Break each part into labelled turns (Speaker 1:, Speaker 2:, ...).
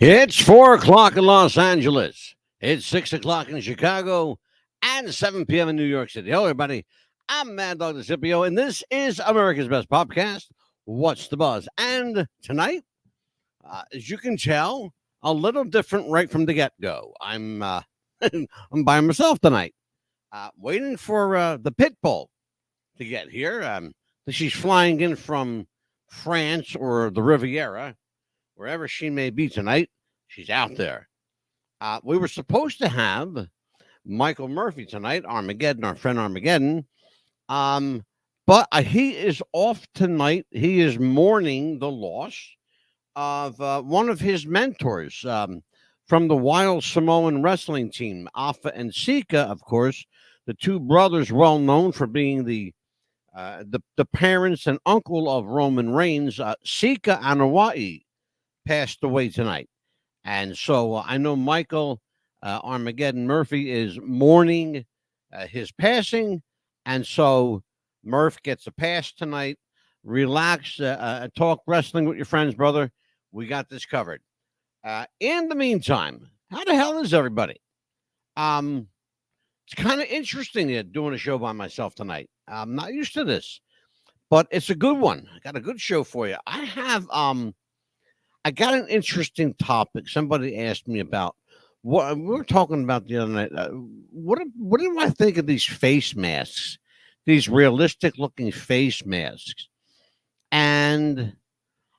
Speaker 1: It's 4 o'clock in Los Angeles. It's 6 o'clock in Chicago and 7 p.m. in New York City. Hello, everybody. I'm Mad Dog DeCipio, and this is America's Best Podcast. What's the Buzz? And tonight, as you can tell, a little different right from the get-go. I'm I'm by myself tonight, waiting for the pit bull to get here. She's flying in from France or the Riviera. Wherever she may be tonight, she's out there. We were supposed to have Michael Murphy tonight, Armageddon, our friend Armageddon. But he is off tonight. He is mourning the loss of one of his mentors from the Wild Samoan wrestling team, Alpha and Sika, of course, the two brothers well known for being the parents and uncle of Roman Reigns. Sika Anoa'i passed away tonight. And so I know Michael Armageddon Murphy is mourning his passing. And so Murph gets a pass tonight. Relax, talk wrestling with your friends, brother. We got this covered. In the meantime, how the hell is everybody? It's kind of interesting doing a show by myself tonight. I'm not used to this, but it's a good one. I got a good show for you. I got an interesting topic. Somebody asked me about what we were talking about the other night. What do I think of these face masks, these realistic looking face masks? And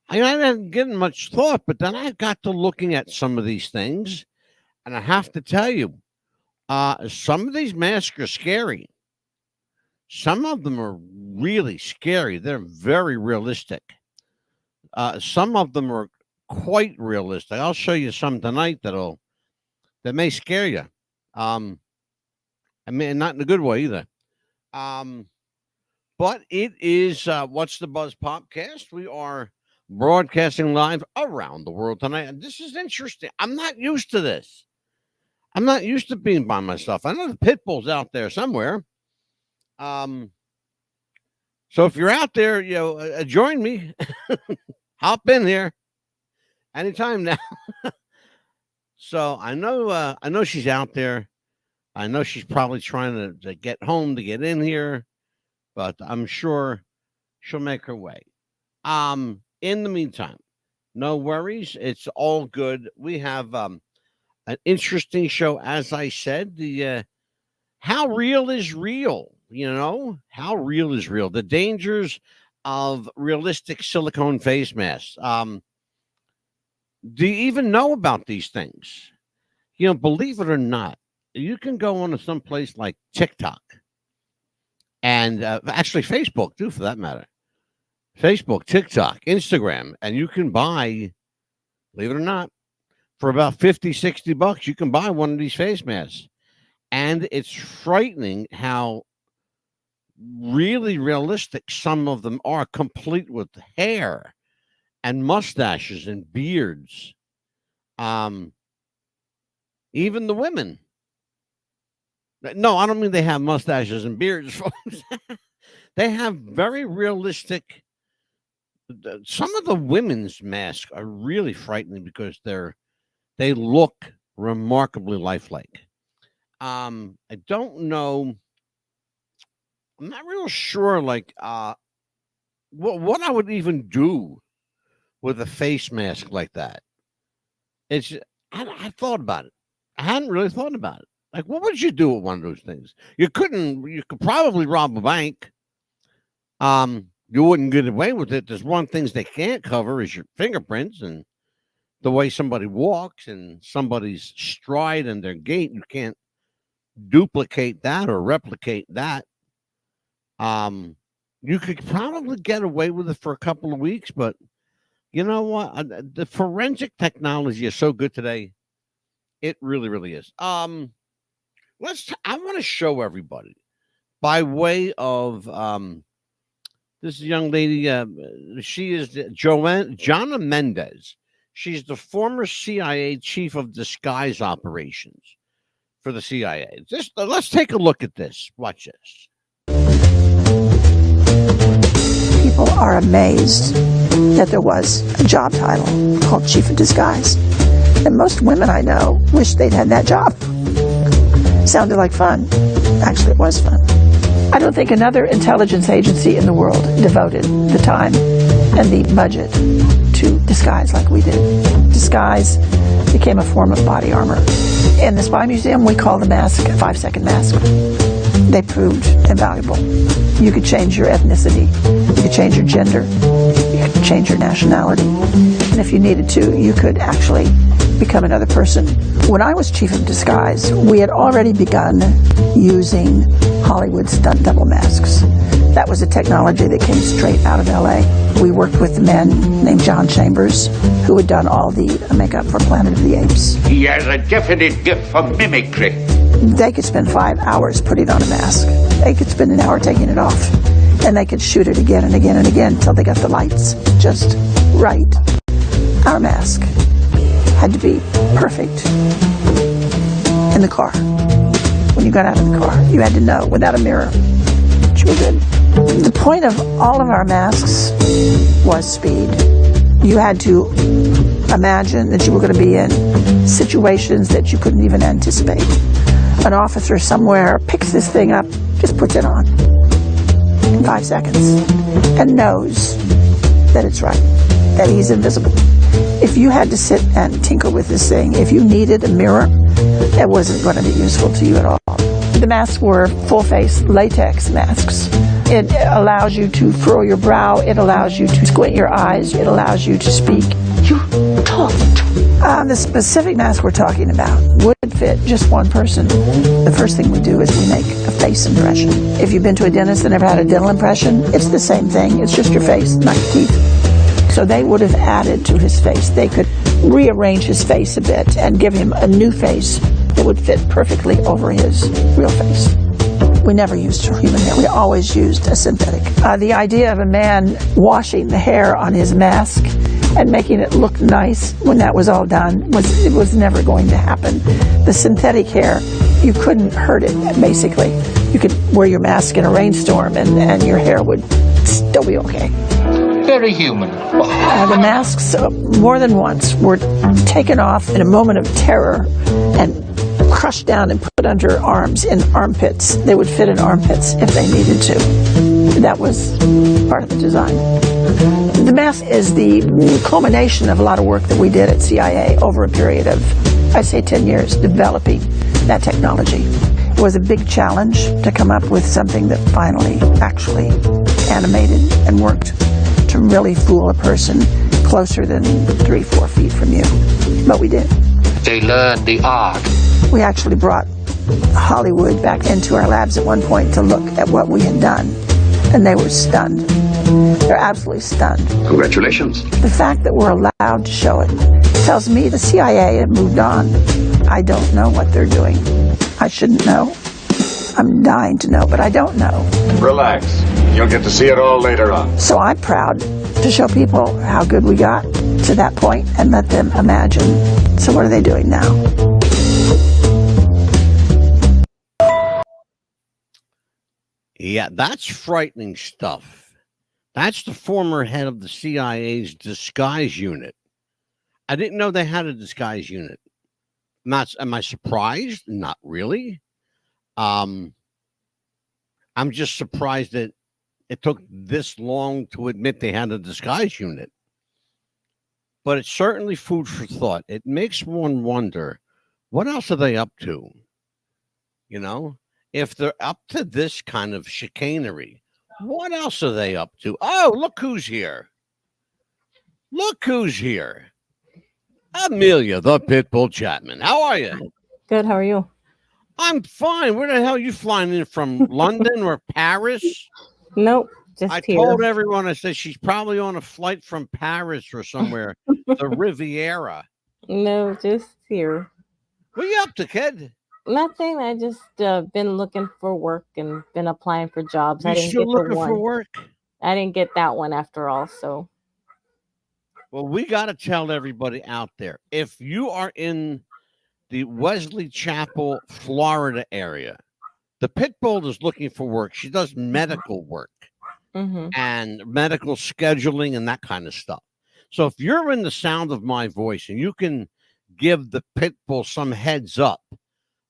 Speaker 1: I didn't give much thought, but then I got to looking at some of these things, and I have to tell you, some of these masks are scary. Some of them are really scary. They're very realistic. Some of them are quite realistic. I'll show you some tonight that may scare you. I mean, not in a good way either. But it is What's the Buzz Podcast. We are broadcasting live around the world tonight, and this is interesting. I'm not used to this. I'm not used to being by myself. I know the pit bull's out there somewhere. So if you're out there, join me. Hop in here anytime now. So I know she's out there. I know she's probably trying to get home to get in here, but I'm sure she'll make her way. In the meantime, no worries. It's all good. We have an interesting show, as I said. The how real is real? How real is real? The dangers of realistic silicone face masks. Do you even know about these things? Believe it or not, you can go on to some place like TikTok and actually Facebook too, for that matter. Facebook, TikTok, Instagram, and you can buy, believe it or not, for about $50-$60, you can buy one of these face masks. And it's frightening how really realistic some of them are, complete with hair and mustaches and beards. Even the women. No, I don't mean they have mustaches and beards, folks. They have very realistic. Some of the women's masks are really frightening because they look remarkably lifelike. I don't know. I'm not real sure, what I would even do with a face mask like that. I thought about it. I hadn't really thought about it. Like, what would you do with one of those things? You could probably rob a bank. You wouldn't get away with it. There's one things they can't cover is your fingerprints and the way somebody walks and somebody's stride and their gait. You can't duplicate that or replicate that. You could probably get away with it for a couple of weeks, but you know what? The forensic technology is so good today. It really, really is. I want to show everybody by way of this young lady. She is Jonna Mendez. She's the former CIA chief of disguise operations for the CIA. Let's take a look at this. Watch this.
Speaker 2: People are amazed that there was a job title called Chief of Disguise. And most women I know wish they'd had that job. Sounded like fun. Actually, it was fun. I don't think another intelligence agency in the world devoted the time and the budget to disguise like we did. Disguise became a form of body armor. In the Spy Museum, we call the mask a 5-second mask. They proved invaluable. You could change your ethnicity, you could change your gender, you could change your nationality. And if you needed to, you could actually become another person. When I was chief of disguise, we had already begun using Hollywood stunt double masks. That was a technology that came straight out of LA. We worked with a man named John Chambers, who had done all the makeup for Planet of the Apes.
Speaker 3: He has a definite gift for mimicry.
Speaker 2: They could spend 5 hours putting on a mask. They could spend an hour taking it off. And they could shoot it again and again and again until they got the lights just right. Our mask had to be perfect in the car. When you got out of the car, you had to know without a mirror that you were good. The point of all of our masks was speed. You had to imagine that you were going to be in situations that you couldn't even anticipate. An officer somewhere picks this thing up, just puts it on in 5 seconds, and knows that it's right, that he's invisible. If you had to sit and tinker with this thing, if you needed a mirror, it wasn't going to be useful to you at all. The masks were full-face latex masks. It allows you to furrow your brow, it allows you to squint your eyes, it allows you to speak. You talked. The specific mask we're talking about would fit just one person. The first thing we do is we make a face impression. If you've been to a dentist and never had a dental impression, it's the same thing. It's just your face, not your teeth. So they would have added to his face. They could rearrange his face a bit and give him a new face that would fit perfectly over his real face. We never used human hair. We always used a synthetic. The idea of a man washing the hair on his mask and making it look nice when that was all done was never going to happen. The synthetic hair, you couldn't hurt it, basically. You could wear your mask in a rainstorm and your hair would still be okay.
Speaker 3: Very human.
Speaker 2: The masks, more than once, were taken off in a moment of terror and crushed down and put under arms in armpits. They would fit in armpits if they needed to. That was part of the design. The mask is the culmination of a lot of work that we did at CIA over a period of, I'd say, 10 years, developing that technology. It was a big challenge to come up with something that finally actually animated and worked to really fool a person closer than 3-4 feet from you. But we did.
Speaker 3: They learned the art.
Speaker 2: We actually brought Hollywood back into our labs at one point to look at what we had done, and they were stunned. They're absolutely stunned.
Speaker 3: Congratulations.
Speaker 2: The fact that we're allowed to show it tells me the CIA had moved on. I don't know what they're doing. I shouldn't know. I'm dying to know, but I don't know.
Speaker 4: Relax. You'll get to see it all later on.
Speaker 2: So I'm proud to show people how good we got to that point and let them imagine. So what are they doing now?
Speaker 1: Yeah, that's frightening stuff. That's the former head of the CIA's disguise unit. I didn't know they had a disguise unit. Am I surprised? Not really. I'm just surprised that it took this long to admit they had a disguise unit. But it's certainly food for thought. It makes one wonder, what else are they up to? You know, if they're up to this kind of chicanery, what else are they up to? Oh, look who's here. Look who's here. Amelia, the Pitbull Chapman. How are you?
Speaker 5: Good. How are you?
Speaker 1: I'm fine. Where the hell are you flying in from? London or Paris?
Speaker 5: Nope. Just
Speaker 1: I
Speaker 5: here.
Speaker 1: told everyone, I said she's probably on a flight from Paris or somewhere, the Riviera.
Speaker 5: No, just here.
Speaker 1: What are you up to, kid?
Speaker 5: Nothing. I just been looking for work and been applying for jobs.
Speaker 1: You
Speaker 5: I didn't
Speaker 1: still
Speaker 5: get
Speaker 1: looking
Speaker 5: the one.
Speaker 1: for work?
Speaker 5: I didn't get that one after all. So.
Speaker 1: Well, we got to tell everybody out there, if you are in the Wesley Chapel, Florida area, the Pitbull is looking for work. She does medical work and medical scheduling and that kind of stuff. So if you're in the sound of my voice and you can give the pit bull some heads up.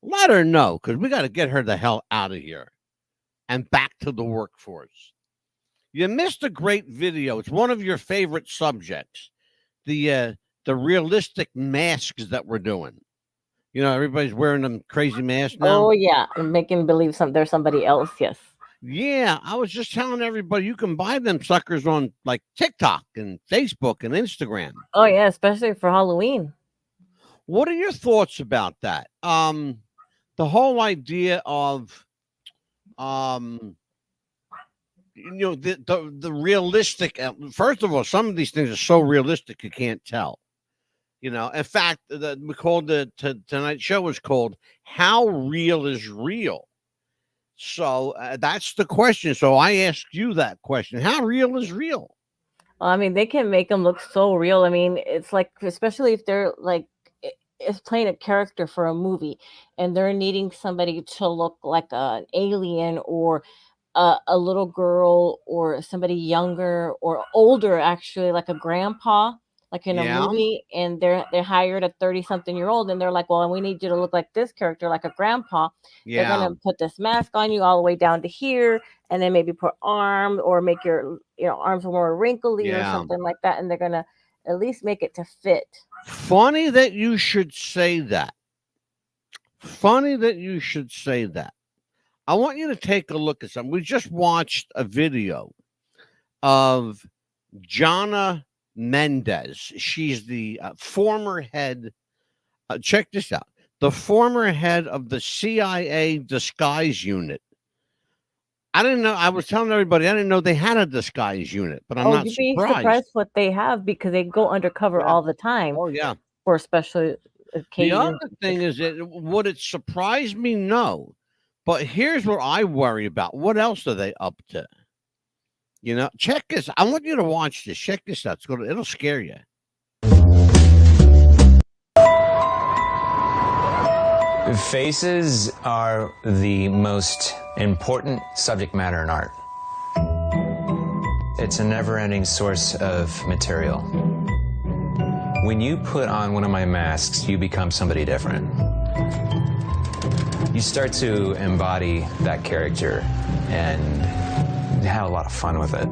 Speaker 1: Let her know, because we got to get her the hell out of here and back to the workforce. You missed a great video. It's one of your favorite subjects. The realistic masks that we're doing. You know, everybody's wearing them crazy masks now.
Speaker 5: Oh yeah, making believe there's somebody else. Yes.
Speaker 1: Yeah, I was just telling everybody you can buy them suckers on like TikTok and Facebook and Instagram.
Speaker 5: Oh yeah, especially for Halloween.
Speaker 1: What are your thoughts about that? The whole idea of the realistic. First of all, some of these things are so realistic you can't tell. In fact, we called tonight's show was called "How Real Is Real." So that's the question. So I ask you that question: How real is real?
Speaker 5: I mean, they can make them look so real. I mean, it's like, especially if they're like, it's playing a character for a movie, and they're needing somebody to look like an alien or a little girl or somebody younger or older, actually, like a grandpa, like in a
Speaker 1: Yeah,
Speaker 5: movie, and they hired a 30-something-year-old, and they're like, well, we need you to look like this character, like a grandpa. They're
Speaker 1: yeah,
Speaker 5: gonna put this mask on you all the way down to here, and then maybe put arm or make your arms more wrinkly or
Speaker 1: yeah.
Speaker 5: something like that, and they're gonna at least make it to fit.
Speaker 1: Funny that you should say that. Funny that you should say that. I want you to take a look at something. We just watched a video of Jana Mendez. She's the former head. Check this out. The former head of the CIA disguise unit. I didn't know. I was telling everybody I didn't know they had a disguise unit, but I'm
Speaker 5: Oh,
Speaker 1: not
Speaker 5: you'd be
Speaker 1: surprised.
Speaker 5: surprised what they have because they go undercover
Speaker 1: Yeah.
Speaker 5: all the time
Speaker 1: Oh yeah.
Speaker 5: for special
Speaker 1: The other
Speaker 5: occasions.
Speaker 1: thing is that would it surprise me? No. But here's what I worry about. What else are they up to? Check this. I want you to watch this. Check this out. It'll scare you.
Speaker 6: Faces are the most important subject matter in art. It's a never-ending source of material. When you put on one of my masks, you become somebody different. You start to embody that character and have a lot of fun with it.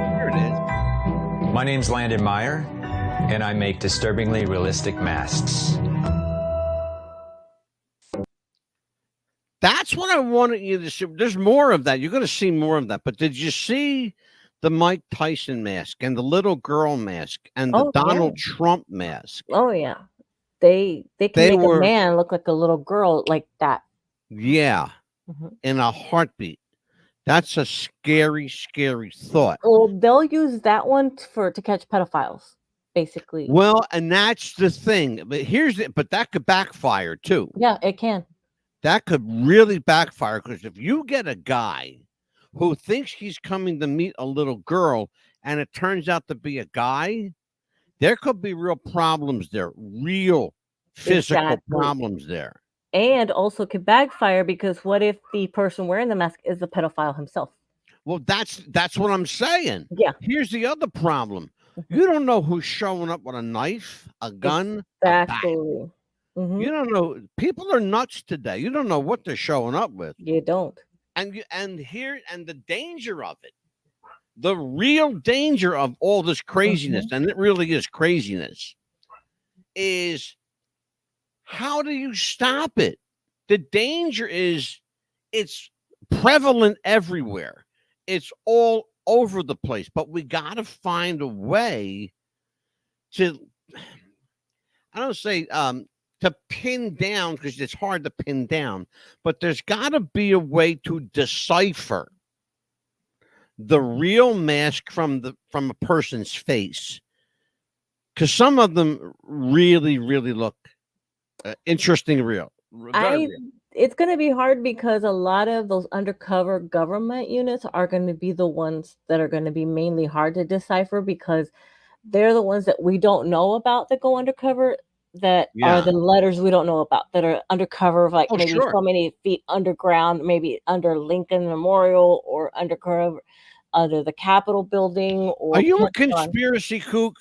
Speaker 1: Here it is.
Speaker 6: My name's Landon Meyer, and I make disturbingly realistic masks.
Speaker 1: That's what I wanted you to see. There's more of that. You're going to see more of that. But did you see the Mike Tyson mask and the little girl mask and the
Speaker 5: Oh, yeah.
Speaker 1: Donald Trump mask?
Speaker 5: Oh yeah, they can
Speaker 1: They
Speaker 5: make
Speaker 1: were-
Speaker 5: a man look like a little girl like that.
Speaker 1: Yeah,
Speaker 5: Mhm.
Speaker 1: in a heartbeat. That's a scary, scary thought.
Speaker 5: Well, they'll use that one to catch pedophiles, basically.
Speaker 1: Well, and that's the thing. But that could backfire too.
Speaker 5: Yeah, it can.
Speaker 1: That could really backfire because if you get a guy who thinks he's coming to meet a little girl and it turns out to be a guy, there could be real problems there, real physical
Speaker 5: Exactly.
Speaker 1: problems there.
Speaker 5: And also could backfire because what if the person wearing the mask is the pedophile himself?
Speaker 1: Well, that's what I'm saying.
Speaker 5: Yeah.
Speaker 1: Here's the other problem. You don't know who's showing up with a knife, a gun, a bat.
Speaker 5: Exactly.
Speaker 1: You don't know. People are nuts today. You don't know what they're showing up with.
Speaker 5: You don't.
Speaker 1: And the danger of it, the real danger of all this craziness, and it really is craziness, is how do you stop it? The danger is it's prevalent everywhere. It's all over the place, but we got to find a way to, I don't say to pin down, because it's hard to pin down, but there's got to be a way to decipher the real mask from a person's face, because some of them really, really look interesting, real. Very real.
Speaker 5: It's going to be hard because a lot of those undercover government units are going to be the ones that are going to be mainly hard to decipher because they're the ones that we don't know about that go undercover, that are the letters we don't know about, that are undercover, like maybe so many feet underground, maybe under Lincoln Memorial or undercover under the Capitol building. Or
Speaker 1: are you a conspiracy kook?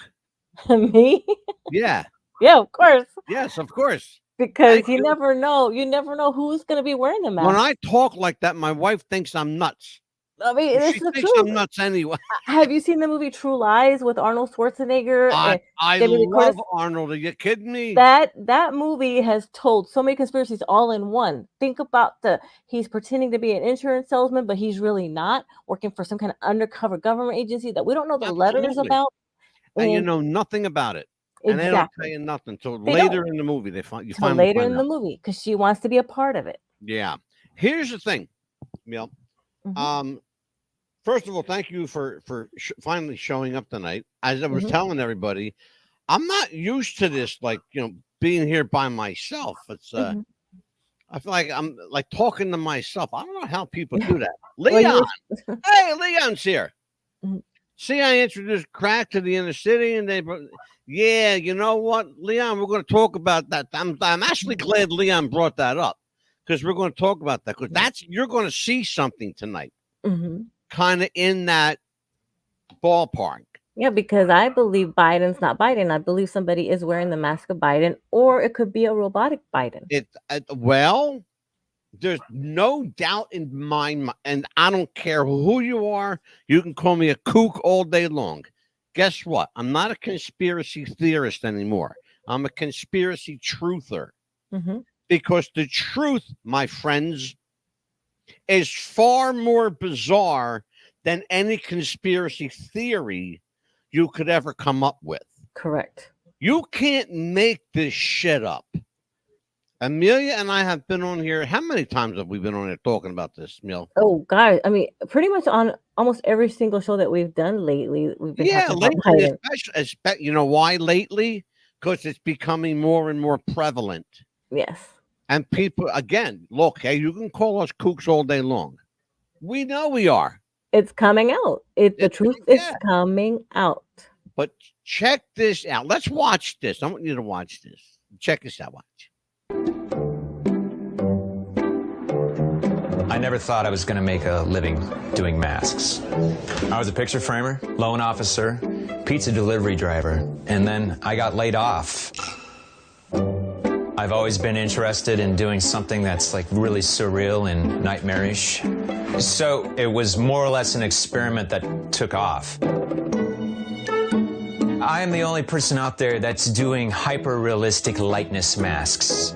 Speaker 5: Me?
Speaker 1: Yeah.
Speaker 5: Yeah, of course.
Speaker 1: Yes, of course.
Speaker 5: Because
Speaker 1: Thank
Speaker 5: you
Speaker 1: you.
Speaker 5: never know. You never know who's going to be wearing the
Speaker 1: When
Speaker 5: mask.
Speaker 1: I talk like that, my wife thinks I'm nuts.
Speaker 5: I mean,
Speaker 1: Well,
Speaker 5: it's
Speaker 1: she
Speaker 5: the
Speaker 1: thinks
Speaker 5: truth.
Speaker 1: I'm nuts anyway.
Speaker 5: Have you seen the movie True Lies with Arnold Schwarzenegger and
Speaker 1: I
Speaker 5: Jamie Lee Curtis?
Speaker 1: love Arnold. Are you kidding me?
Speaker 5: That movie has told so many conspiracies all in one. Think about he's pretending to be an insurance salesman, but he's really not working for some kind of undercover government agency that we don't know the letters
Speaker 1: Absolutely.
Speaker 5: about.
Speaker 1: And you
Speaker 5: And
Speaker 1: know nothing about it. And they don't tell
Speaker 5: exactly,
Speaker 1: you nothing until
Speaker 5: they
Speaker 1: later
Speaker 5: don't
Speaker 1: in the movie. You
Speaker 5: till
Speaker 1: finally
Speaker 5: later
Speaker 1: find
Speaker 5: in the
Speaker 1: out.
Speaker 5: movie because she wants to be a part of it.
Speaker 1: Yeah. Here's the thing, Mel.
Speaker 5: Mhm.
Speaker 1: First of all, thank you for finally showing up tonight. As I was
Speaker 5: Mhm.
Speaker 1: telling everybody, I'm not used to this, like, being here by myself. It's
Speaker 5: Mhm.
Speaker 1: I feel like I'm like talking to myself. I don't know how people do that.
Speaker 5: Well, you
Speaker 1: Leon,
Speaker 5: were.
Speaker 1: hey, Leon's here.
Speaker 5: Mhm.
Speaker 1: See, I introduced crack to the inner city, and yeah, you know what, Leon, we're going to talk about that. I'm actually glad Leon brought that up because we're going to talk about that because you're going to see something tonight,
Speaker 5: Mhm.
Speaker 1: kind of in that ballpark.
Speaker 5: Yeah, because I believe Biden's not Biden. I believe somebody is wearing the mask of Biden, or it could be a robotic Biden.
Speaker 1: Well, there's no doubt in my mind, and I don't care who you are. You can call me a kook all day long. Guess what? I'm not a conspiracy theorist anymore. I'm a conspiracy truther
Speaker 5: Mhm.
Speaker 1: because the truth, my friends, is far more bizarre than any conspiracy theory you could ever come up with.
Speaker 5: Correct.
Speaker 1: You can't make this shit up. Amelia and I have been on here. How many times have we been on here talking about this, Mill?
Speaker 5: Oh God, I mean, pretty much on almost every single show that we've done lately, we've been
Speaker 1: Yeah,
Speaker 5: talking about
Speaker 1: lately,
Speaker 5: Biden.
Speaker 1: especially, you know why lately? Because it's becoming more and more prevalent.
Speaker 5: Yes,
Speaker 1: And people, again, look, hey, you can call us kooks all day long. We know we are.
Speaker 5: it's coming out. The truth is
Speaker 1: Yeah,
Speaker 5: coming out.
Speaker 1: but check this out. Let's watch this. I want you to watch this. Check this out. Watch.
Speaker 6: I never thought I was going to make a living doing masks. I was a picture framer, loan officer, pizza delivery driver, and then I got laid off. I've always been interested in doing something that's like really surreal and nightmarish. So it was more or less an experiment that took off. I am the only person out there that's doing hyper-realistic likeness masks.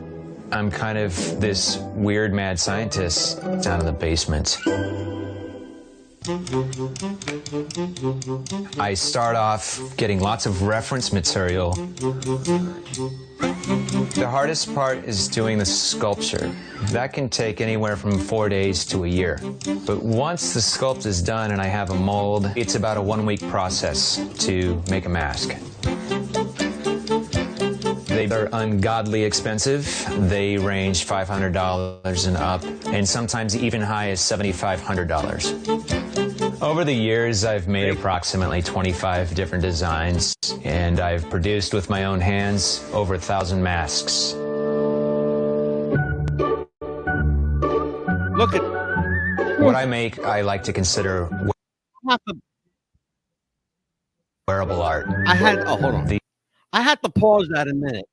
Speaker 6: I'm kind of this weird mad scientist down in the basement. I start off getting lots of reference material. The hardest part is doing the sculpture. That can take anywhere from 4 days to a year. But once the sculpt is done and I have a mold, it's about a 1-week process to make a mask. They are ungodly expensive. They range $500 and up, and sometimes even high as $7,500. Over the years, I've made approximately 25 different designs, and I've produced with my own hands over 1,000 masks.
Speaker 1: Look at
Speaker 6: What I make, I like to consider wearable art.
Speaker 1: hold on. I had to pause that a minute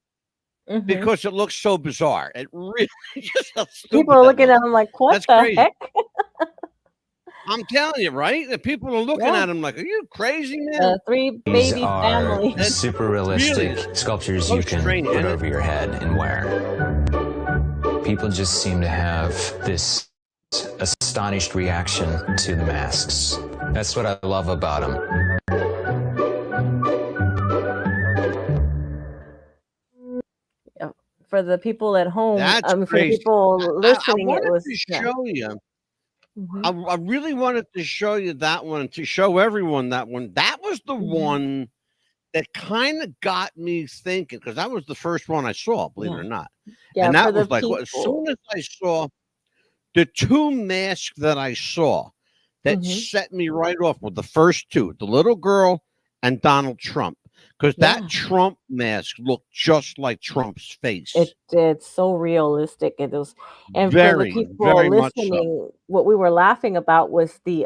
Speaker 5: Mhm.
Speaker 1: because it looks so bizarre. It really just how stupid
Speaker 5: People are
Speaker 1: that
Speaker 5: looking
Speaker 1: looks.
Speaker 5: at him like, "What
Speaker 1: That's
Speaker 5: the
Speaker 1: crazy.
Speaker 5: heck?"
Speaker 1: I'm telling you, right? The people are looking
Speaker 5: Yeah.
Speaker 1: at him like, "Are you crazy, man?"
Speaker 5: 3
Speaker 6: These
Speaker 5: baby
Speaker 6: are
Speaker 5: family.
Speaker 6: super realistic
Speaker 1: Really
Speaker 6: sculptures
Speaker 1: so
Speaker 6: you can
Speaker 1: strange,
Speaker 6: put
Speaker 1: isn't it?
Speaker 6: over your head and wear. People just seem to have this astonished reaction to the masks. That's what I love about them.
Speaker 5: For the people at home,
Speaker 1: That's
Speaker 5: for the
Speaker 1: crazy.
Speaker 5: people
Speaker 1: I
Speaker 5: listening, it
Speaker 1: wanted
Speaker 5: was
Speaker 1: to
Speaker 5: yeah.
Speaker 1: show you.
Speaker 5: Mhm.
Speaker 1: I really wanted to show you that one, to show everyone that one. That was the
Speaker 5: Mhm.
Speaker 1: one that kind of got me thinking because that was the first one I saw, believe it
Speaker 5: Yeah.
Speaker 1: or not.
Speaker 5: Yeah,
Speaker 1: And
Speaker 5: for
Speaker 1: that
Speaker 5: the
Speaker 1: was like, as
Speaker 5: people.
Speaker 1: soon as I saw the 2 masks that I saw that
Speaker 5: Mhm.
Speaker 1: set me right off with the first 2, the little girl and Donald Trump. because that
Speaker 5: Yeah.
Speaker 1: Trump mask looked just like Trump's face.
Speaker 5: It's so realistic. It was, and for the
Speaker 1: Very,
Speaker 5: people
Speaker 1: very much so.
Speaker 5: listening, what we were laughing about was the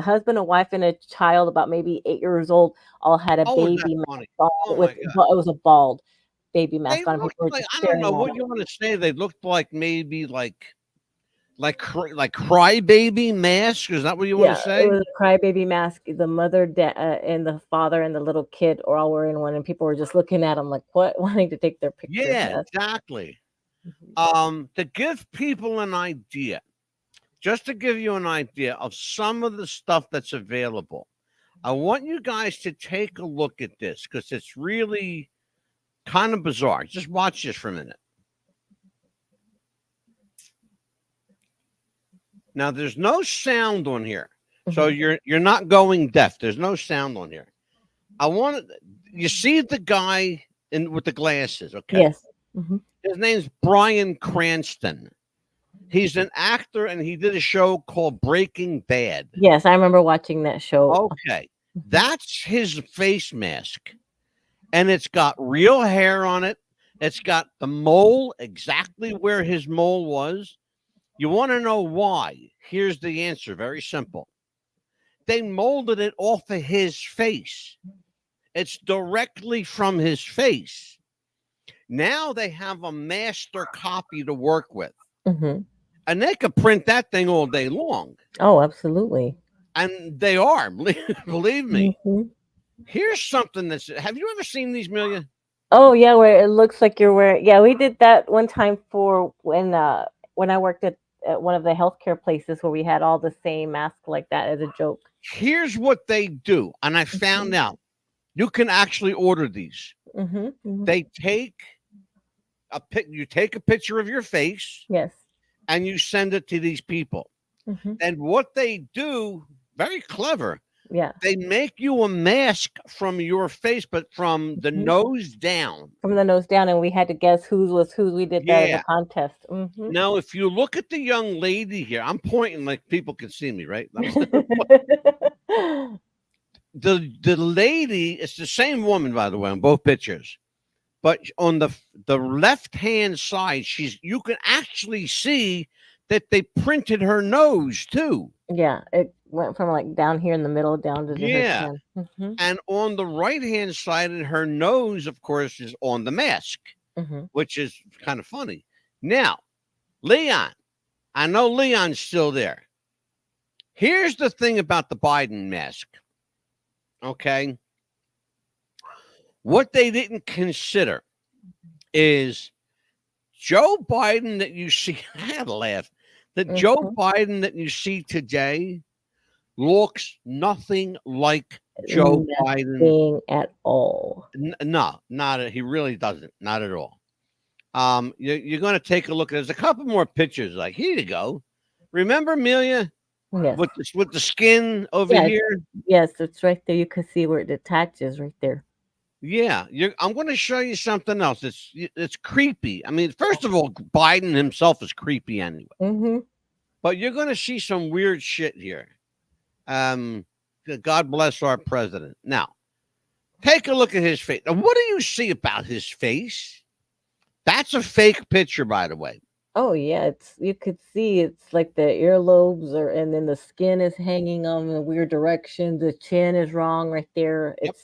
Speaker 5: husband, a wife, and a child about maybe 8 years old all had a
Speaker 1: Oh, is that
Speaker 5: baby mask
Speaker 1: funny?
Speaker 5: on
Speaker 1: Oh
Speaker 5: with,
Speaker 1: my God.
Speaker 5: but it was a bald baby
Speaker 1: They
Speaker 5: mask on.
Speaker 1: looked
Speaker 5: People were
Speaker 1: like,
Speaker 5: just
Speaker 1: I don't
Speaker 5: staring
Speaker 1: know
Speaker 5: at
Speaker 1: what
Speaker 5: him.
Speaker 1: you want to say. They looked like maybe like crybaby mask. Is that what you want
Speaker 5: Yeah,
Speaker 1: to
Speaker 5: it
Speaker 1: say?
Speaker 5: was a crybaby mask. The mother, and the father, and the little kid are all wearing one, and people were just looking at them like, "What?" wanting to take their picture.
Speaker 1: Yeah,
Speaker 5: Yes.
Speaker 1: exactly.
Speaker 5: Mhm.
Speaker 1: To give people an idea, just to give you an idea of some of the stuff that's available, I want you guys to take a look at this because it's really kind of bizarre. Just watch this for a minute. Now, there's no sound on here, so
Speaker 5: Mhm.
Speaker 1: you're not going deaf. There's no sound on here. I want you see the guy in with the glasses, okay?
Speaker 5: Yes. Mhm.
Speaker 1: His name's Brian Cranston. He's an actor and he did a show called Breaking Bad.
Speaker 5: Yes, I remember watching that show.
Speaker 1: Okay.
Speaker 5: Mhm.
Speaker 1: That's his face mask. And it's got real hair on it. It's got the mole exactly where his mole was. You want to know why? Here's the answer. Very simple. They molded it off of his face. It's directly from his face. Now they have a master copy to work with.
Speaker 5: Mhm.
Speaker 1: And they could print that thing all day long.
Speaker 5: Oh, absolutely.
Speaker 1: And they are, believe me.
Speaker 5: Mhm.
Speaker 1: Here's something that's have you ever seen these, Amelia?
Speaker 5: Oh, yeah, where it looks like you're wearing, yeah, we did that one time for when I worked at one of the healthcare places where we had all the same mask like that as a joke.
Speaker 1: Here's what they do. And I found
Speaker 5: Mhm.
Speaker 1: out you can actually order these.
Speaker 5: Mhm. Mhm.
Speaker 1: They take you take a picture of your face
Speaker 5: Yes.
Speaker 1: and you send it to these people.
Speaker 5: Mhm.
Speaker 1: And what they do, very clever,
Speaker 5: Yeah.
Speaker 1: they make you a mask from your face, but from the
Speaker 5: Mhm.
Speaker 1: nose down.
Speaker 5: From the nose down, and we had to guess whose was whose. We did that in the
Speaker 1: Yeah.
Speaker 5: contest. Mhm.
Speaker 1: Now, if you look at the young lady here, I'm pointing like people can see me, right? The lady, it's the same woman, by the way, on both pictures. But on the left hand side, you can actually see that they printed her nose too.
Speaker 5: Yeah, it went from like down here in the middle down to her
Speaker 1: Yeah.
Speaker 5: chin. Mhm.
Speaker 1: And on the right hand side, her nose, of course, is on the mask,
Speaker 5: Mhm.
Speaker 1: which is kind of funny. Now, Leon, I know Leon's still there. Here's the thing about the Biden mask. Okay. What they didn't consider is Joe Biden that you see. I had to laugh. That Joe
Speaker 5: Mhm.
Speaker 1: Biden that you see today looks nothing like Joe Biden.
Speaker 5: Nothing at all.
Speaker 1: No, he really doesn't. Not at all. You're going to take a look. There's a couple more pictures. Like here you go. Remember Amelia
Speaker 5: Yes.
Speaker 1: with the skin over
Speaker 5: Yeah,
Speaker 1: here?
Speaker 5: yes, it's right there. You can see where it detaches right there.
Speaker 1: Yeah, I'm going to show you something else. It's creepy. I mean, first of all, Biden himself is creepy anyway.
Speaker 5: Mhm.
Speaker 1: But you're going to see some weird shit here. Um, God bless our president. Now, take a look at his face. Now, what do you see about his face? That's a fake picture, by the way.
Speaker 5: Oh yeah, it's you could see it's like the earlobes are, and then the skin is hanging on in a weird direction. The chin is wrong right there.
Speaker 1: Yep.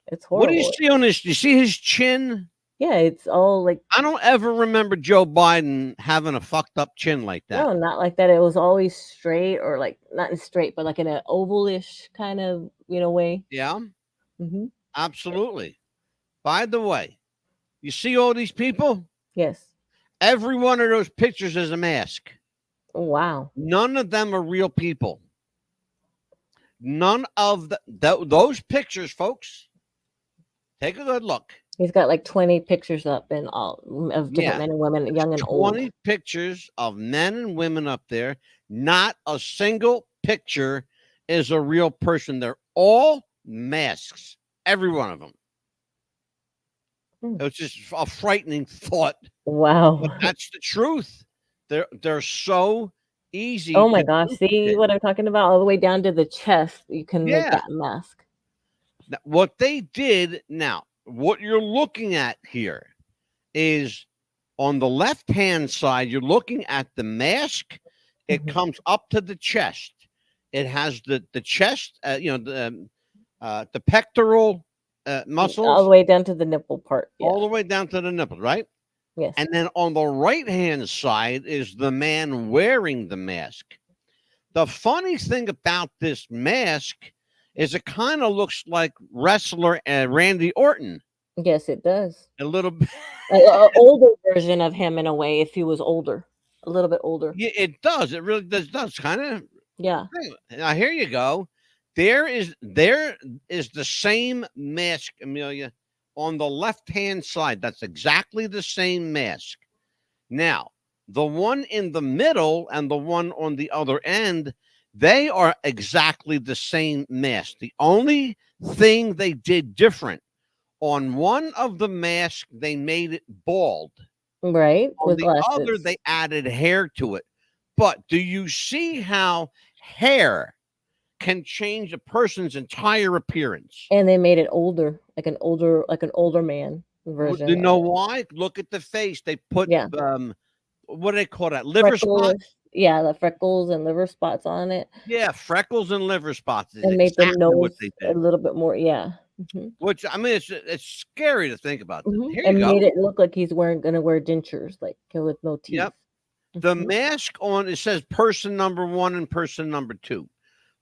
Speaker 5: It's
Speaker 1: What do you
Speaker 5: horrible.
Speaker 1: see on his? Do you see his chin?
Speaker 5: Yeah, it's all like,
Speaker 1: I don't ever remember Joe Biden having a fucked up chin like that.
Speaker 5: no, not like that. It was always straight, or like not in straight, but like in an ovalish kind of, way.
Speaker 1: Yeah,
Speaker 5: Hmm.
Speaker 1: absolutely. By the way, you see all these people?
Speaker 5: Yes.
Speaker 1: Every one of those pictures is a mask.
Speaker 5: Oh, wow.
Speaker 1: None of them are real people. None of those pictures, folks. Take a good look.
Speaker 5: He's got like 20 pictures up and all of different
Speaker 1: Yeah,
Speaker 5: men and women,
Speaker 1: there's
Speaker 5: young and old.
Speaker 1: 20 pictures of men and women up there. Not a single picture is a real person. They're all masks. Every one of them.
Speaker 5: Hmm.
Speaker 1: It was just a frightening thought,
Speaker 5: Wow.
Speaker 1: but that's the truth. They're so easy
Speaker 5: Oh my
Speaker 1: to
Speaker 5: gosh. See
Speaker 1: duplicate.
Speaker 5: what I'm talking about? All the way down to the chest, you can make
Speaker 1: Yeah.
Speaker 5: that mask.
Speaker 1: Now, what they did now, what you're looking at here is on the left-hand side, you're looking at the mask. It
Speaker 5: Mhm.
Speaker 1: comes up to the chest. It has the chest, the pectoral
Speaker 5: All
Speaker 1: muscles
Speaker 5: the way down to the nipple part. Yeah.
Speaker 1: all the way down to the nipple, right?
Speaker 5: Yes.
Speaker 1: And then on the right-hand side is the man wearing the mask. The funny thing about this mask is it kind of looks like wrestler Randy Orton
Speaker 5: Yes, it does.
Speaker 1: a little bit.
Speaker 5: An older version of him in a way, if he was older, a little bit older.
Speaker 1: Yeah, it does. It really does kind of.
Speaker 5: Yeah.
Speaker 1: Now here you go. There is the same mask, Amelia, on the left-hand side. That's exactly the same mask. Now, the one in the middle and the one on the other end, they are exactly the same mask. The only thing they did different, on one of the masks, they made it bald.
Speaker 5: Right.
Speaker 1: On
Speaker 5: With
Speaker 1: the other,
Speaker 5: glasses.
Speaker 1: they added hair to it. But do you see how hair can change a person's entire appearance?
Speaker 5: And they made it older, like an older man version.
Speaker 1: You
Speaker 5: of
Speaker 1: know
Speaker 5: it.
Speaker 1: why? Look at the face. They put
Speaker 5: Yeah.
Speaker 1: what do they call that? Liver spots?
Speaker 5: Freckles. Yeah, the freckles and liver spots on it.
Speaker 1: Yeah, freckles and liver spots is
Speaker 5: And made the
Speaker 1: exactly what
Speaker 5: nose
Speaker 1: they
Speaker 5: a
Speaker 1: did.
Speaker 5: little bit more, yeah.
Speaker 1: Which I mean, it's scary to think about. This. Here you
Speaker 5: And
Speaker 1: go.
Speaker 5: made it look like he's gonna wear dentures, like with no teeth.
Speaker 1: Yep. The mask on it says person number 1 and person number 2.